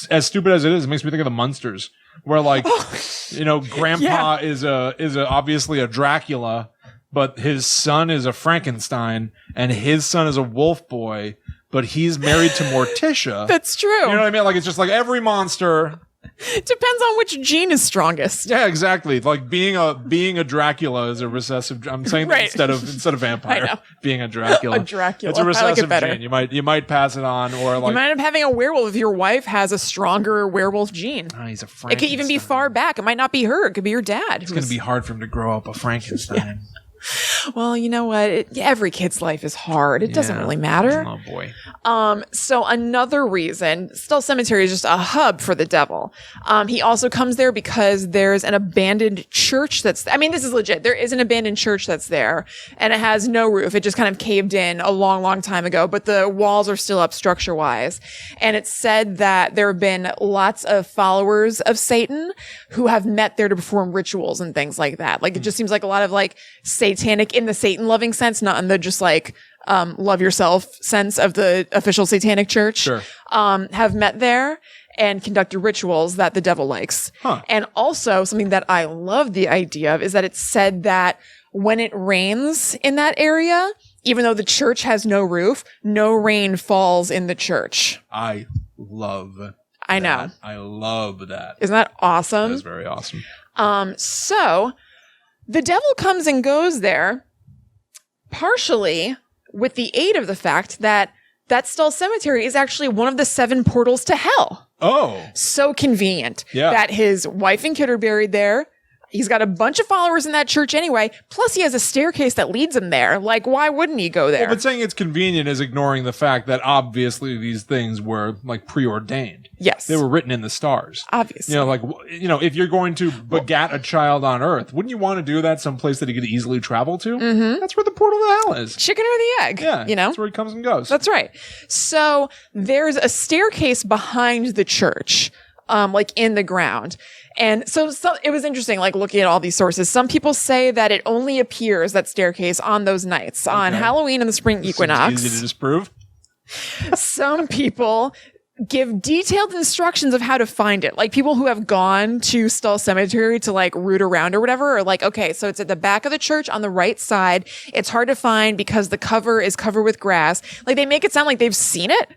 [SPEAKER 2] As stupid as it is, it makes me think of the Munsters, where like, Grandpa is obviously a Dracula, but his son is a Frankenstein, and his son is a wolf boy, but he's married to Morticia.
[SPEAKER 1] That's true.
[SPEAKER 2] You know what I mean? Like it's just like every monster.
[SPEAKER 1] It depends on which gene is strongest.
[SPEAKER 2] Yeah, exactly. Like being a Dracula is a recessive. I'm saying that instead of vampire, being a Dracula.
[SPEAKER 1] A Dracula.
[SPEAKER 2] It's a recessive
[SPEAKER 1] better.
[SPEAKER 2] gene. You might pass it on, or like
[SPEAKER 1] you might end up having a werewolf if your wife has a stronger werewolf gene.
[SPEAKER 2] Oh, he's a Frankenstein.
[SPEAKER 1] It could even be far back. It might not be her. It could be your dad.
[SPEAKER 2] It's going to be hard for him to grow up a Frankenstein.
[SPEAKER 1] Well, you know what? Every kid's life is hard. It doesn't really matter.
[SPEAKER 2] Oh boy.
[SPEAKER 1] So another reason, Stull Cemetery is just a hub for the devil. He also comes there because there's an abandoned church this is legit. There is an abandoned church that's there and it has no roof. It just kind of caved in a long, long time ago, but the walls are still up structure wise. And it's said that there have been lots of followers of Satan who have met there to perform rituals and things like that. Like it just seems like a lot of like satanic in the Satan loving sense, not in the just like, love yourself sense of the official satanic church,
[SPEAKER 2] sure.
[SPEAKER 1] Have met there and conducted rituals that the devil likes.
[SPEAKER 2] Huh.
[SPEAKER 1] And also something that I love the idea of is that it's said that when it rains in that area, even though the church has no roof, no rain falls in the church.
[SPEAKER 2] I love
[SPEAKER 1] I know.
[SPEAKER 2] I love that.
[SPEAKER 1] Isn't that awesome?
[SPEAKER 2] That is very awesome.
[SPEAKER 1] So the devil comes and goes there partially with the aid of the fact that Stull Cemetery is actually one of the 7 portals to hell.
[SPEAKER 2] Oh.
[SPEAKER 1] So convenient that his wife and kid are buried there. He's got a bunch of followers in that church anyway. Plus, he has a staircase that leads him there. Like, why wouldn't he go there?
[SPEAKER 2] Well, but saying it's convenient is ignoring the fact that obviously these things were like preordained.
[SPEAKER 1] Yes.
[SPEAKER 2] They were written in the stars.
[SPEAKER 1] Obviously.
[SPEAKER 2] If you're going to begat a child on Earth, wouldn't you want to do that someplace that he could easily travel to? Mm-hmm. That's where the portal to hell is.
[SPEAKER 1] Chicken or the egg.
[SPEAKER 2] Yeah. That's where he comes and goes.
[SPEAKER 1] That's right. So there's a staircase behind the church, like in the ground. And so it was interesting, like looking at all these sources. Some people say that it only appears, that staircase, on those nights, on Halloween and the spring equinox.
[SPEAKER 2] Easy to disprove.
[SPEAKER 1] Some people give detailed instructions of how to find it. Like people who have gone to Stull Cemetery to like root around or whatever are like, okay, so it's at the back of the church on the right side. It's hard to find because the cover is covered with grass. Like they make it sound like they've seen it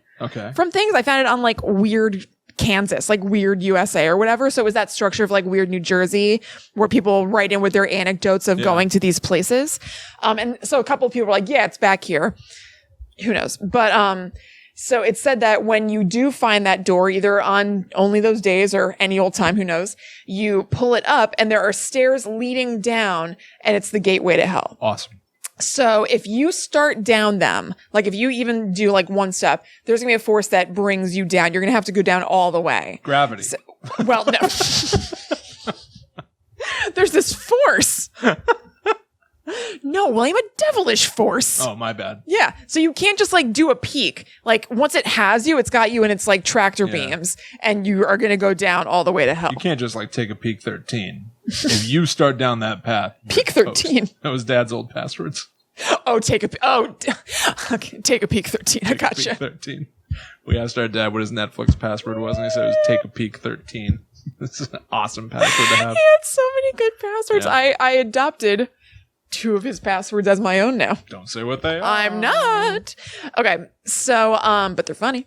[SPEAKER 1] from things. I found it on like weird Kansas, like Weird USA or whatever. So it was that structure of like Weird New Jersey where people write in with their anecdotes of going to these places. And so a couple of people were like, yeah, it's back here. Who knows? But, so it said that when you do find that door, either on only those days or any old time, who knows, you pull it up and there are stairs leading down and it's the gateway to hell.
[SPEAKER 2] Awesome.
[SPEAKER 1] So if you start down them, like if you even do like one step, there's going to be a force that brings you down. You're going to have to go down all the way.
[SPEAKER 2] Gravity.
[SPEAKER 1] So, well, no. There's this force. No, William, a devilish force.
[SPEAKER 2] Oh, my bad.
[SPEAKER 1] Yeah. So you can't just like do a peek. Like once it has you, it's got you and it's like tractor beams and you are going to go down all the way to hell.
[SPEAKER 2] You can't just like take a peek 13. If you start down that path.
[SPEAKER 1] Peak 13.
[SPEAKER 2] That was Dad's old passwords.
[SPEAKER 1] Oh, take a peek 13. I gotcha.
[SPEAKER 2] Peek 13. We asked our dad what his Netflix password was, and he said it was take a peek 13. This is an awesome password to have.
[SPEAKER 1] He had so many good passwords.
[SPEAKER 2] Yeah.
[SPEAKER 1] I adopted 2 of his passwords as my own now.
[SPEAKER 2] Don't say what they are.
[SPEAKER 1] I'm not. Okay. So, but they're funny.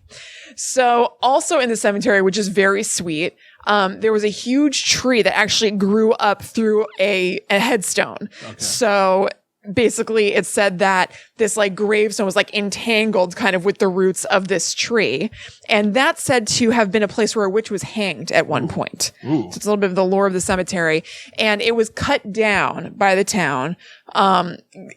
[SPEAKER 1] So also in the cemetery, which is very sweet, there was a huge tree that actually grew up through a headstone. Okay. So basically it said that this like gravestone was like entangled kind of with the roots of this tree. And that's said to have been a place where a witch was hanged at one point.
[SPEAKER 2] Ooh.
[SPEAKER 1] So it's a little bit of the lore of the cemetery. And it was cut down by the town.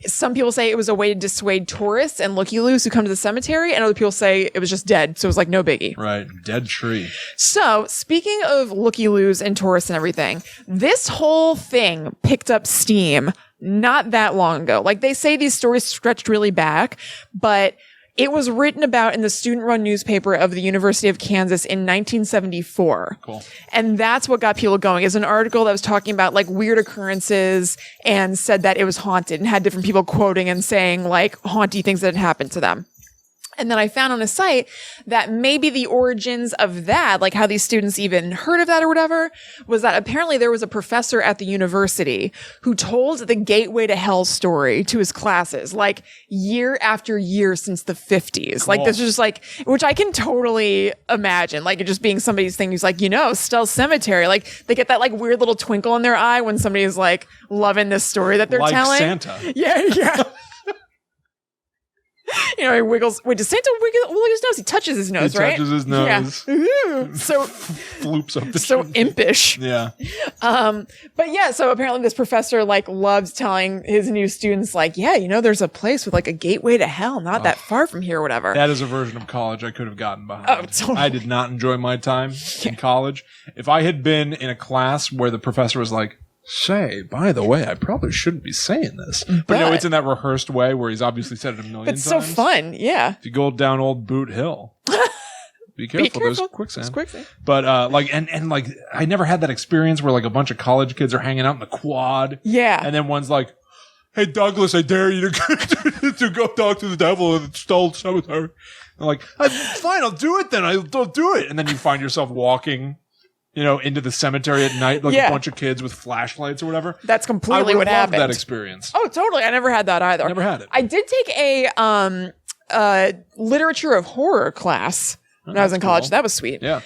[SPEAKER 1] Some people say it was a way to dissuade tourists and looky-loos who come to the cemetery. And other people say it was just dead. So it was like no biggie.
[SPEAKER 2] Right. Dead tree.
[SPEAKER 1] So speaking of looky-loos and tourists and everything, this whole thing picked up steam not that long ago. Like they say these stories stretched really back, but it was written about in the student-run newspaper of the University of Kansas in 1974.
[SPEAKER 2] Cool.
[SPEAKER 1] And that's what got people going. Is an article that was talking about like weird occurrences and said that it was haunted and had different people quoting and saying like haunty things that had happened to them. And then I found on a site that maybe the origins of that, like how these students even heard of that or whatever, was that apparently there was a professor at the university who told the gateway to hell story to his classes, like year after year since the 50s. Cool. Like this is just like, which I can totally imagine, like it just being somebody's thing who's like, Stull Cemetery. Like they get that like weird little twinkle in their eye when somebody is like loving this story that they're
[SPEAKER 2] like
[SPEAKER 1] telling.
[SPEAKER 2] Santa.
[SPEAKER 1] Yeah. He wiggles. Wait, does Santa wiggle his nose? He touches his nose, right?
[SPEAKER 2] He touches his nose.
[SPEAKER 1] Yeah. Ooh, so
[SPEAKER 2] floops up the
[SPEAKER 1] so
[SPEAKER 2] chin.
[SPEAKER 1] impish.
[SPEAKER 2] Yeah.
[SPEAKER 1] But yeah, so apparently this professor like loves telling his new students like, there's a place with like a gateway to hell, not that far from here or whatever.
[SPEAKER 2] That is a version of college I could have gotten behind.
[SPEAKER 1] Oh, totally.
[SPEAKER 2] I did not enjoy my time in college. If I had been in a class where the professor was like, say, by the way, I probably shouldn't be saying this. But it's in that rehearsed way where he's obviously said it a million times.
[SPEAKER 1] It's so fun, yeah.
[SPEAKER 2] If you go down old Boot Hill, be careful. There's quicksand.
[SPEAKER 1] There's quicksand.
[SPEAKER 2] But I never had that experience where like a bunch of college kids are hanging out in the quad.
[SPEAKER 1] Yeah.
[SPEAKER 2] And then one's like, hey, Douglas, I dare you to go talk to the devil at Stull Cemetery. I'm like, fine, I'll do it then. I'll do it. And then you find yourself walking into the cemetery at night, like a bunch of kids with flashlights or whatever.
[SPEAKER 1] That's completely what happened.
[SPEAKER 2] I loved that experience.
[SPEAKER 1] Oh, totally. I never had that either.
[SPEAKER 2] Never had it.
[SPEAKER 1] I did take a literature of horror class when I was in college. Cool. That was sweet.
[SPEAKER 2] Yeah.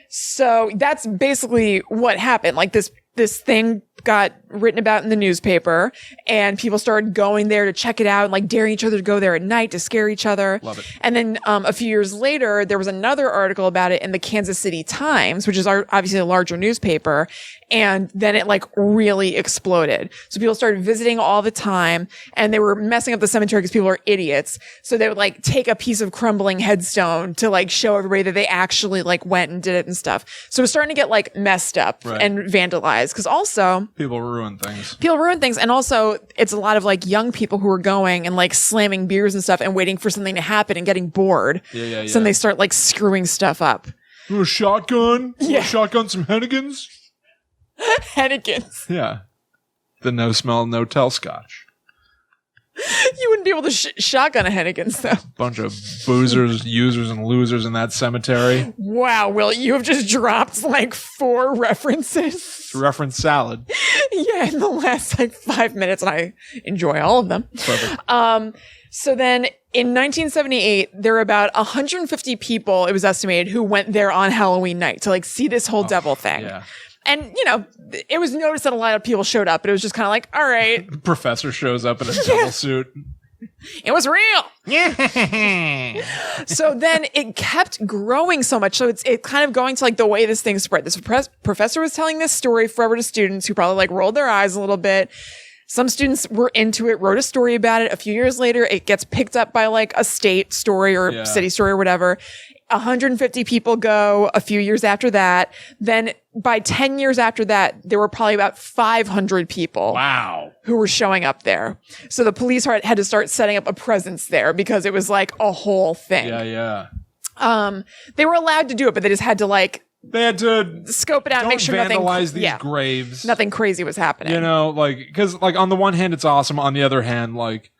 [SPEAKER 1] So that's basically what happened. Like this this thing got written about in the newspaper, and people started going there to check it out and like daring each other to go there at night to scare each other.
[SPEAKER 2] Love it.
[SPEAKER 1] And then a few years later, there was another article about it in the Kansas City Times, which is obviously a larger newspaper. And then it like really exploded. So people started visiting all the time, and they were messing up the cemetery because people are idiots. So they would like take a piece of crumbling headstone to like show everybody that they actually like went and did it and stuff. So it was starting to get like messed up and vandalized, because also
[SPEAKER 2] people ruin things.
[SPEAKER 1] And also it's a lot of like young people who are going and like slamming beers and stuff and waiting for something to happen and getting bored.
[SPEAKER 2] Yeah.
[SPEAKER 1] So then they start like screwing stuff up.
[SPEAKER 2] A shotgun?
[SPEAKER 1] Yeah.
[SPEAKER 2] Shotgun some Hennigans?
[SPEAKER 1] Hennigans.
[SPEAKER 2] Yeah. The no smell, no tell scotch.
[SPEAKER 1] You wouldn't be able to shotgun a Hennigans, though.
[SPEAKER 2] Bunch of boozers, users, and losers in that cemetery.
[SPEAKER 1] Wow, Will, you have just dropped like 4 references.
[SPEAKER 2] It's reference salad.
[SPEAKER 1] Yeah, in the last like 5 minutes, and I enjoy all of them.
[SPEAKER 2] Perfect.
[SPEAKER 1] So then in 1978, there were about 150 people, it was estimated, who went there on Halloween night to like see this whole devil thing.
[SPEAKER 2] Yeah.
[SPEAKER 1] And, you know, it was noticed that a lot of people showed up, but it was just kind of like, all right.
[SPEAKER 2] The professor shows up in a devil suit.
[SPEAKER 1] It was real. So then it kept growing so much. So it kind of going to like the way this thing spread. This professor was telling this story forever to students who probably like rolled their eyes a little bit. Some students were into it, wrote a story about it. A few years later, it gets picked up by like a state story or city story or whatever. 150 people go a few years after that. Then by 10 years after that, there were probably about 500 people.
[SPEAKER 2] Wow.
[SPEAKER 1] Who were showing up there. So the police had to start setting up a presence there because it was like a whole thing.
[SPEAKER 2] Yeah.
[SPEAKER 1] They were allowed to do it, but they just had to like
[SPEAKER 2] they had to
[SPEAKER 1] scope it out and make sure nothing
[SPEAKER 2] vandalize these graves.
[SPEAKER 1] Nothing crazy was happening.
[SPEAKER 2] You know, like, because like on the one hand it's awesome, on the other hand, like,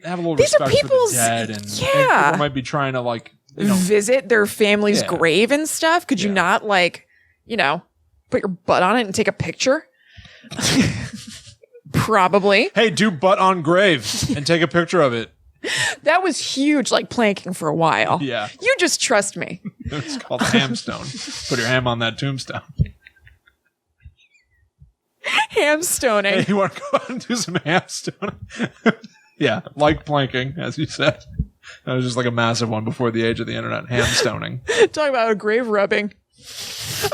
[SPEAKER 2] have a little respect for the dead, and people might be trying to like, you know,
[SPEAKER 1] visit their family's grave and stuff. Could you not like, you know, put your butt on it and take a picture? Probably.
[SPEAKER 2] Hey, do butt on grave and take a picture of it.
[SPEAKER 1] That was huge, like planking for a while.
[SPEAKER 2] Yeah.
[SPEAKER 1] You just trust me.
[SPEAKER 2] It's called hamstone. Put your ham on that tombstone.
[SPEAKER 1] Hamstoning.
[SPEAKER 2] Hey, you want to go out and do some hamstone? Yeah, like planking, as you said. That was just like a massive one before the age of the internet. Hamstoning.
[SPEAKER 1] Talk about a grave rubbing.
[SPEAKER 2] That's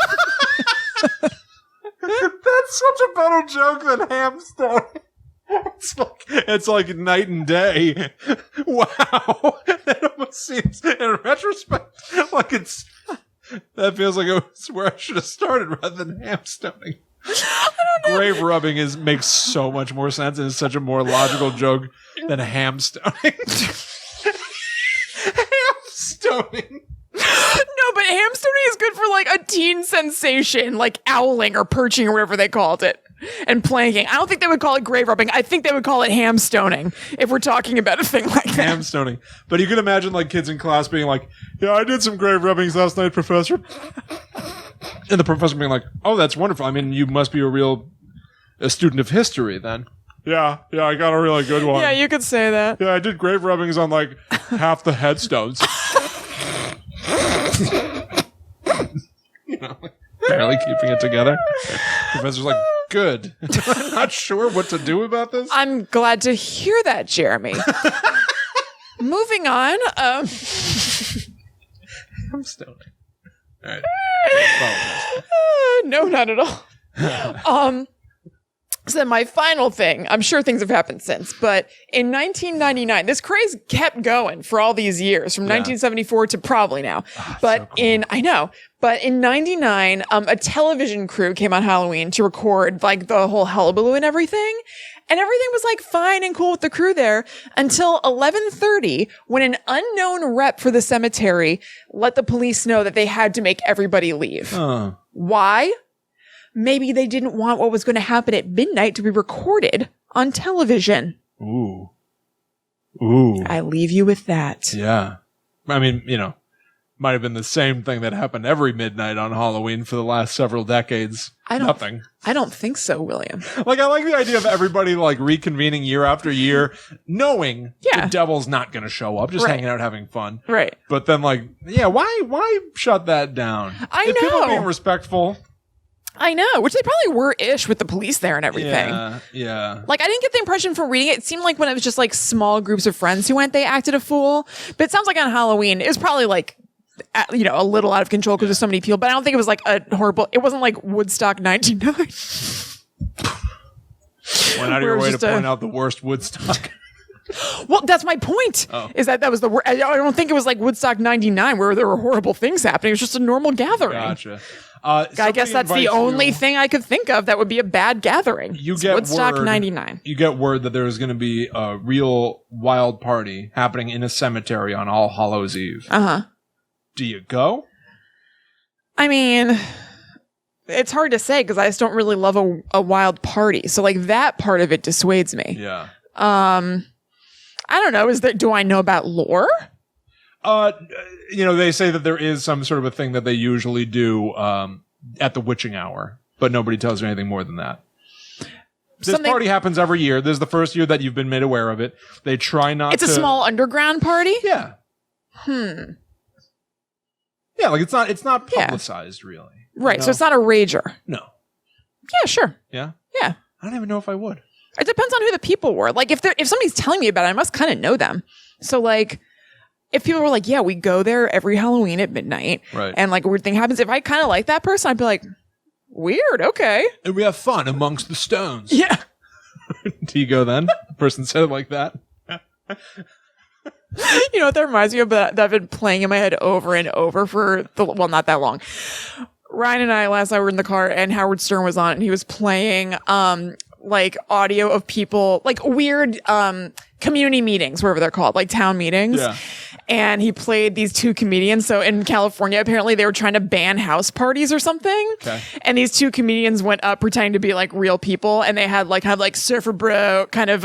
[SPEAKER 2] such a better joke than hamstone. It's like night and day. Wow. That almost seems, in retrospect, like it's, that feels like it was where I should have started rather than hamstoning. Grave rubbing makes so much more sense and is such a more logical joke than hamstoning. Hamstoning.
[SPEAKER 1] No, but hamstoning is good for like a teen sensation, like owling or perching or whatever they called it. And planking. I don't think they would call it grave rubbing. I think they would call it hamstoning if we're talking about a thing like that.
[SPEAKER 2] Hamstoning. But you can imagine like kids in class being like, yeah, I did some grave rubbings last night, professor. And the professor being like, oh, that's wonderful. I mean, you must be a student of history then. Yeah, I got a really good one.
[SPEAKER 1] Yeah, you could say that.
[SPEAKER 2] Yeah, I did grave rubbings on like half the headstones. You know, barely keeping it together. Professor's like, good. I'm not sure what to do about this.
[SPEAKER 1] I'm glad to hear that, Jeremy. Moving on.
[SPEAKER 2] I'm stoning. All right.
[SPEAKER 1] No, not at all. So then my final thing, I'm sure things have happened since, but in 1999, this craze kept going for all these years, from 1974 to probably now. But so cool. But in 99, a television crew came on Halloween to record like the whole hullabaloo and everything. And everything was like fine and cool with the crew there until 11:30, when an unknown rep for the cemetery let the police know that they had to make everybody leave. Why? Maybe they didn't want what was going to happen at midnight to be recorded on television.
[SPEAKER 2] Ooh.
[SPEAKER 1] I leave you with that.
[SPEAKER 2] Yeah. I mean, you know, might have been the same thing that happened every midnight on Halloween for the last several decades. Nothing.
[SPEAKER 1] I don't think so, William.
[SPEAKER 2] Like, I like the idea of everybody like reconvening year after year, knowing the devil's not going to show up, just hanging out having fun.
[SPEAKER 1] Right.
[SPEAKER 2] But then like, yeah, why shut that down?
[SPEAKER 1] I know.
[SPEAKER 2] People being respectful.
[SPEAKER 1] I know, which they probably were-ish with the police there and everything.
[SPEAKER 2] Yeah.
[SPEAKER 1] Like, I didn't get the impression from reading it. It seemed like when it was just like small groups of friends who went, they acted a fool. But it sounds like on Halloween, it was probably like, a little out of control because there's so many people. But I don't think it was like a horrible. It wasn't like Woodstock '99.
[SPEAKER 2] Went out of your way to point out the worst Woodstock.
[SPEAKER 1] Well, that's my point. Is that was the worst. I don't think it was like Woodstock '99 where there were horrible things happening. It was just a normal gathering.
[SPEAKER 2] Gotcha.
[SPEAKER 1] I guess that's the only thing I could think of that would be a bad gathering. Woodstock '99.
[SPEAKER 2] You get word that there is going to be a real wild party happening in a cemetery on All Hallows Eve. Do you go?
[SPEAKER 1] I mean, it's hard to say because I just don't really love a wild party. So like that part of it dissuades me.
[SPEAKER 2] Yeah.
[SPEAKER 1] I don't know. Do I know about lore?
[SPEAKER 2] They say that there is some sort of a thing that they usually do at the witching hour, but nobody tells you anything more than that. This party happens every year. This is the first year that you've been made aware of it. They try not to...
[SPEAKER 1] It's a small underground party?
[SPEAKER 2] Yeah. Yeah, like it's not publicized really.
[SPEAKER 1] Right, so it's not a rager.
[SPEAKER 2] No.
[SPEAKER 1] Yeah, sure.
[SPEAKER 2] Yeah?
[SPEAKER 1] Yeah.
[SPEAKER 2] I don't even know if I would.
[SPEAKER 1] It depends on who the people were. Like if somebody's telling me about it, I must kind of know them. So like if people were like, yeah, we go there every Halloween at midnight,
[SPEAKER 2] right,
[SPEAKER 1] and like a weird thing happens, if I kind of like that person, I'd be like, weird, okay.
[SPEAKER 2] And we have fun amongst the stones.
[SPEAKER 1] Yeah.
[SPEAKER 2] Do you go then? The person said it like that.
[SPEAKER 1] You know what that reminds me of? That I've been playing in my head over and over for not that long. Ryan and I last night were in the car and Howard Stern was on and he was playing like audio of people, like weird community meetings, wherever they're called, like town meetings.
[SPEAKER 2] Yeah.
[SPEAKER 1] And he played these two comedians. So in California, apparently they were trying to ban house parties or something.
[SPEAKER 2] Okay.
[SPEAKER 1] And these two comedians went up pretending to be like real people. And they had like kind of like surfer bro kind of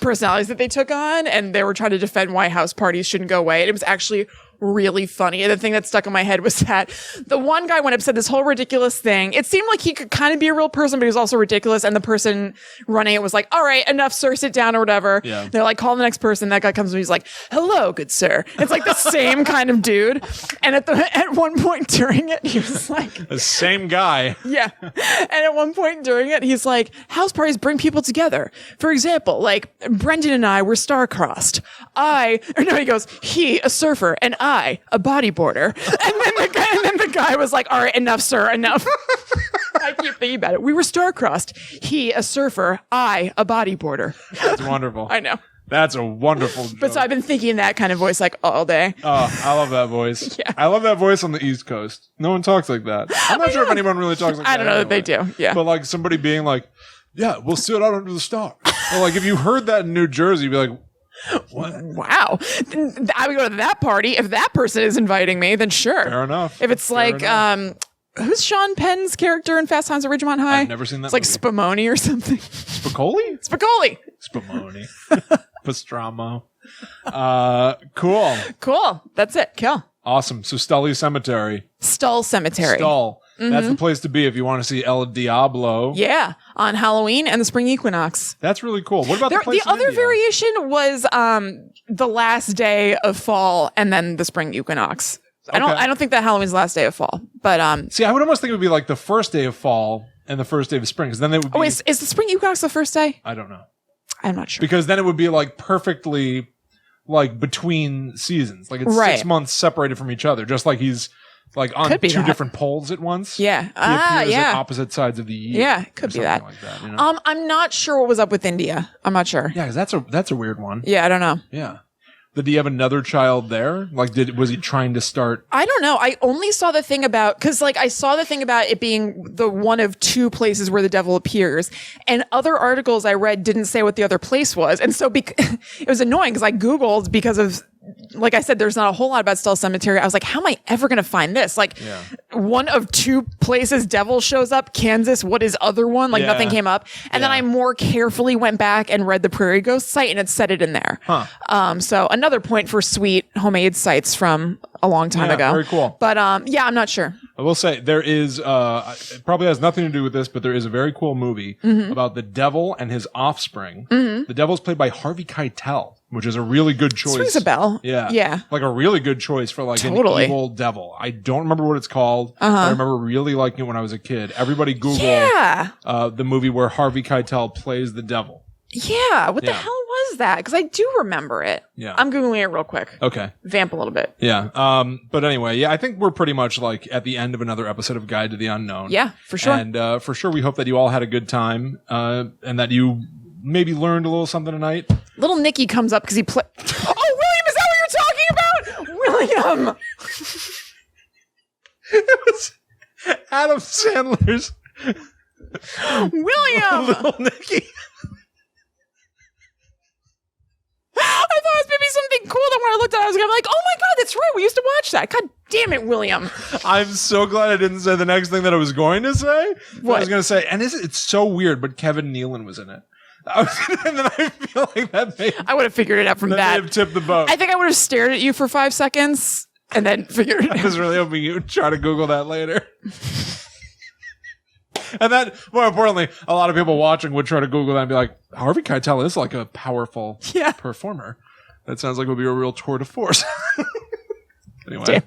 [SPEAKER 1] personalities that they took on. And they were trying to defend why house parties shouldn't go away. And it was actually really funny. And the thing that stuck in my head was that the one guy went up, said this whole ridiculous thing. It seemed like he could kind of be a real person, but he was also ridiculous. And the person running it was like, all right, enough, sir, sit down or whatever.
[SPEAKER 2] Yeah.
[SPEAKER 1] They're like, call the next person. That guy comes and he's like, hello, good sir. It's like the same kind of dude. And at one point during it, he was like,
[SPEAKER 2] the same guy.
[SPEAKER 1] Yeah. And at one point during it, he's like, house parties bring people together. For example, like Brendan and I were star-crossed. He goes, he, a surfer, and I, a bodyboarder. And then the guy was like, all right, enough, sir, enough. I keep thinking about it. We were star-crossed. He, a surfer, I, a bodyboarder.
[SPEAKER 2] That's wonderful.
[SPEAKER 1] I know.
[SPEAKER 2] That's a wonderful joke.
[SPEAKER 1] But so I've been thinking that kind of voice like all day.
[SPEAKER 2] Oh, I love that voice.
[SPEAKER 1] Yeah.
[SPEAKER 2] I love that voice on the East Coast. No one talks like that. I'm not sure if anyone really talks like that.
[SPEAKER 1] I don't know that they do. Yeah.
[SPEAKER 2] But like somebody being like, yeah, we'll sit out under the stars. Or like if you heard that in New Jersey, you'd be like, what?
[SPEAKER 1] Wow. I would go to that party. If that person is inviting me, then sure.
[SPEAKER 2] Fair enough.
[SPEAKER 1] If it's
[SPEAKER 2] Fair
[SPEAKER 1] like,
[SPEAKER 2] enough.
[SPEAKER 1] Who's Sean Penn's character in Fast Times at Ridgemont High?
[SPEAKER 2] I've never seen that
[SPEAKER 1] It's like Spumoni or something.
[SPEAKER 2] Spicoli?
[SPEAKER 1] Spicoli.
[SPEAKER 2] Spumoni. Pastramo. Cool.
[SPEAKER 1] Cool. That's it. Kill.
[SPEAKER 2] Awesome. So Stull Cemetery.
[SPEAKER 1] Stull Cemetery.
[SPEAKER 2] Stull. Mm-hmm. That's the place to be if you want to see El Diablo.
[SPEAKER 1] Yeah. On Halloween and the spring equinox.
[SPEAKER 2] That's really cool. What about the place
[SPEAKER 1] The other variation was the last day of fall and then the spring equinox. Okay. I don't think that Halloween's the last day of fall. But
[SPEAKER 2] see, I would almost think it would be like the first day of fall and the first day of spring. Because then they would be...
[SPEAKER 1] Oh, is the spring equinox the first day?
[SPEAKER 2] I don't know.
[SPEAKER 1] I'm not sure.
[SPEAKER 2] Because then it would be like perfectly like between seasons. Like it's 6 months separated from each other. Just like he's like on two different poles at once.
[SPEAKER 1] Yeah.
[SPEAKER 2] He appears at opposite sides of the year.
[SPEAKER 1] Yeah, could be that.
[SPEAKER 2] Like that, you know?
[SPEAKER 1] I'm not sure what was up with India. I'm not sure.
[SPEAKER 2] Yeah, because that's a weird one.
[SPEAKER 1] Yeah, I don't know.
[SPEAKER 2] Yeah. Did he have another child there? Like, was he trying to start?
[SPEAKER 1] I don't know. I only saw the thing about, because like I saw the thing about it being the one of two places where the devil appears, and other articles I read didn't say what the other place was, and so it was annoying because I Googled because of, like I said, there's not a whole lot about Stull Cemetery. I was like, how am I ever going to find this? Like, one of two places devil shows up, Kansas, what is other one? Like, nothing came up. And then I more carefully went back and read the Prairie Ghost site, and it said it in there. Huh. So another point for sweet homemade sites from a long time ago.
[SPEAKER 2] Very cool.
[SPEAKER 1] But, I'm not sure.
[SPEAKER 2] I will say there is, it probably has nothing to do with this, but there is a very cool movie about the devil and his offspring. The devil's played by Harvey Keitel, which is a really good choice.
[SPEAKER 1] Rings a bell.
[SPEAKER 2] Yeah.
[SPEAKER 1] Yeah.
[SPEAKER 2] Like a really good choice for like an evil devil. I don't remember what it's called. But I remember really liking it when I was a kid. Everybody Google the movie where Harvey Keitel plays the devil.
[SPEAKER 1] Yeah. What the hell was that? Because I do remember it.
[SPEAKER 2] Yeah.
[SPEAKER 1] I'm Googling it real quick.
[SPEAKER 2] Okay.
[SPEAKER 1] Vamp a little bit.
[SPEAKER 2] Yeah. But anyway, yeah, I think we're pretty much like at the end of another episode of Guide to the Unknown.
[SPEAKER 1] Yeah, for sure.
[SPEAKER 2] And for sure, we hope that you all had a good time and that you maybe learned a little something tonight.
[SPEAKER 1] Little Nicky comes up because he played. Oh, William, is that what you're talking about? William!
[SPEAKER 2] It was Adam Sandler's
[SPEAKER 1] William!
[SPEAKER 2] Little Nicky.
[SPEAKER 1] I thought it was maybe something cool that when I looked at it, I was gonna be like, oh my God, that's right. We used to watch that. God damn it, William.
[SPEAKER 2] I'm so glad I didn't say the next thing that I was going to say.
[SPEAKER 1] What?
[SPEAKER 2] I was going to say, and it's so weird, but Kevin Nealon was in it. And then I feel like
[SPEAKER 1] I would have figured it out from that.
[SPEAKER 2] May have tipped the boat.
[SPEAKER 1] I think I would have stared at you for 5 seconds and then figured it out.
[SPEAKER 2] I was really hoping you would try to Google that later. And that, more importantly, a lot of people watching would try to Google that and be like, Harvey Keitel is like a powerful performer. That sounds like it would be a real tour de force. Anyway.
[SPEAKER 1] Damn.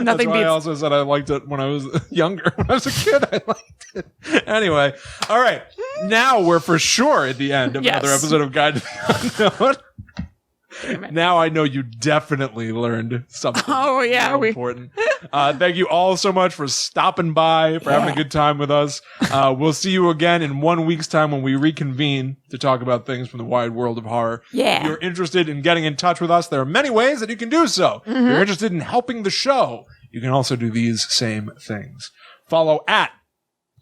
[SPEAKER 2] That's why I also said I liked it when I was younger. When I was a kid, I liked it. Anyway. All right. Now we're for sure at the end of another episode of Guide to the Unknown. Now I know you definitely learned something.
[SPEAKER 1] Oh, yeah.
[SPEAKER 2] Important. Thank you all so much for stopping by, for having a good time with us. We'll see you again in 1 week's time when we reconvene to talk about things from the wide world of horror.
[SPEAKER 1] Yeah.
[SPEAKER 2] If you're interested in getting in touch with us, there are many ways that you can do so. If you're interested in helping the show, you can also do these same things. Follow at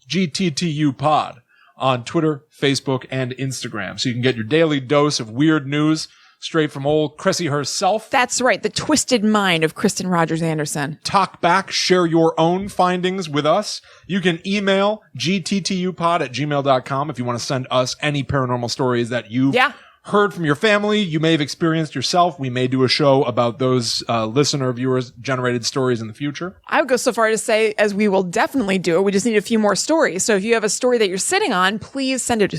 [SPEAKER 2] GTTU Pod on Twitter, Facebook, and Instagram so you can get your daily dose of weird news straight from old Chrissy herself.
[SPEAKER 1] That's right. The twisted mind of Kristen Rogers Anderson.
[SPEAKER 2] Talk back, share your own findings with us. You can email gttupod@gmail.com if you want to send us any paranormal stories that you've heard from your family, you may have experienced yourself. We may do a show about those listener viewers generated stories in the future.
[SPEAKER 1] I would go so far to say, as we will definitely do it, we just need a few more stories. So if you have a story that you're sitting on, please send it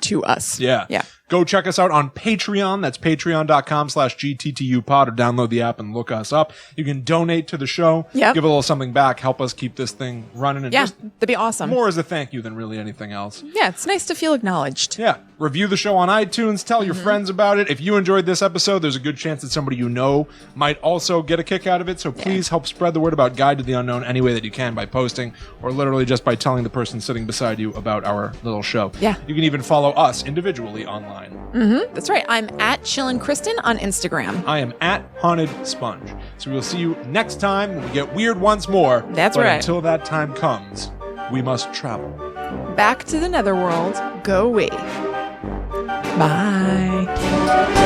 [SPEAKER 1] to us.
[SPEAKER 2] Yeah. Go check us out on Patreon. That's patreon.com/gttupod, or download the app and look us up. You can donate to the show. Give a little something back. Help us keep this thing running. And just
[SPEAKER 1] that'd be awesome.
[SPEAKER 2] More as a thank you than really anything else.
[SPEAKER 1] Yeah, it's nice to feel acknowledged.
[SPEAKER 2] Yeah. Review the show on iTunes. Tell your friends about it. If you enjoyed this episode, there's a good chance that somebody you know might also get a kick out of it. So please help spread the word about Guide to the Unknown any way that you can by posting, or literally just by telling the person sitting beside you about our little show.
[SPEAKER 1] Yeah.
[SPEAKER 2] You can even follow us individually online.
[SPEAKER 1] That's right. I'm at Chillin' Kristen on Instagram.
[SPEAKER 2] I am at Haunted Sponge. So we'll see you next time when we get weird once more.
[SPEAKER 1] That's
[SPEAKER 2] but
[SPEAKER 1] right.
[SPEAKER 2] Until that time comes, we must travel.
[SPEAKER 1] Back to the netherworld. Go we. Bye.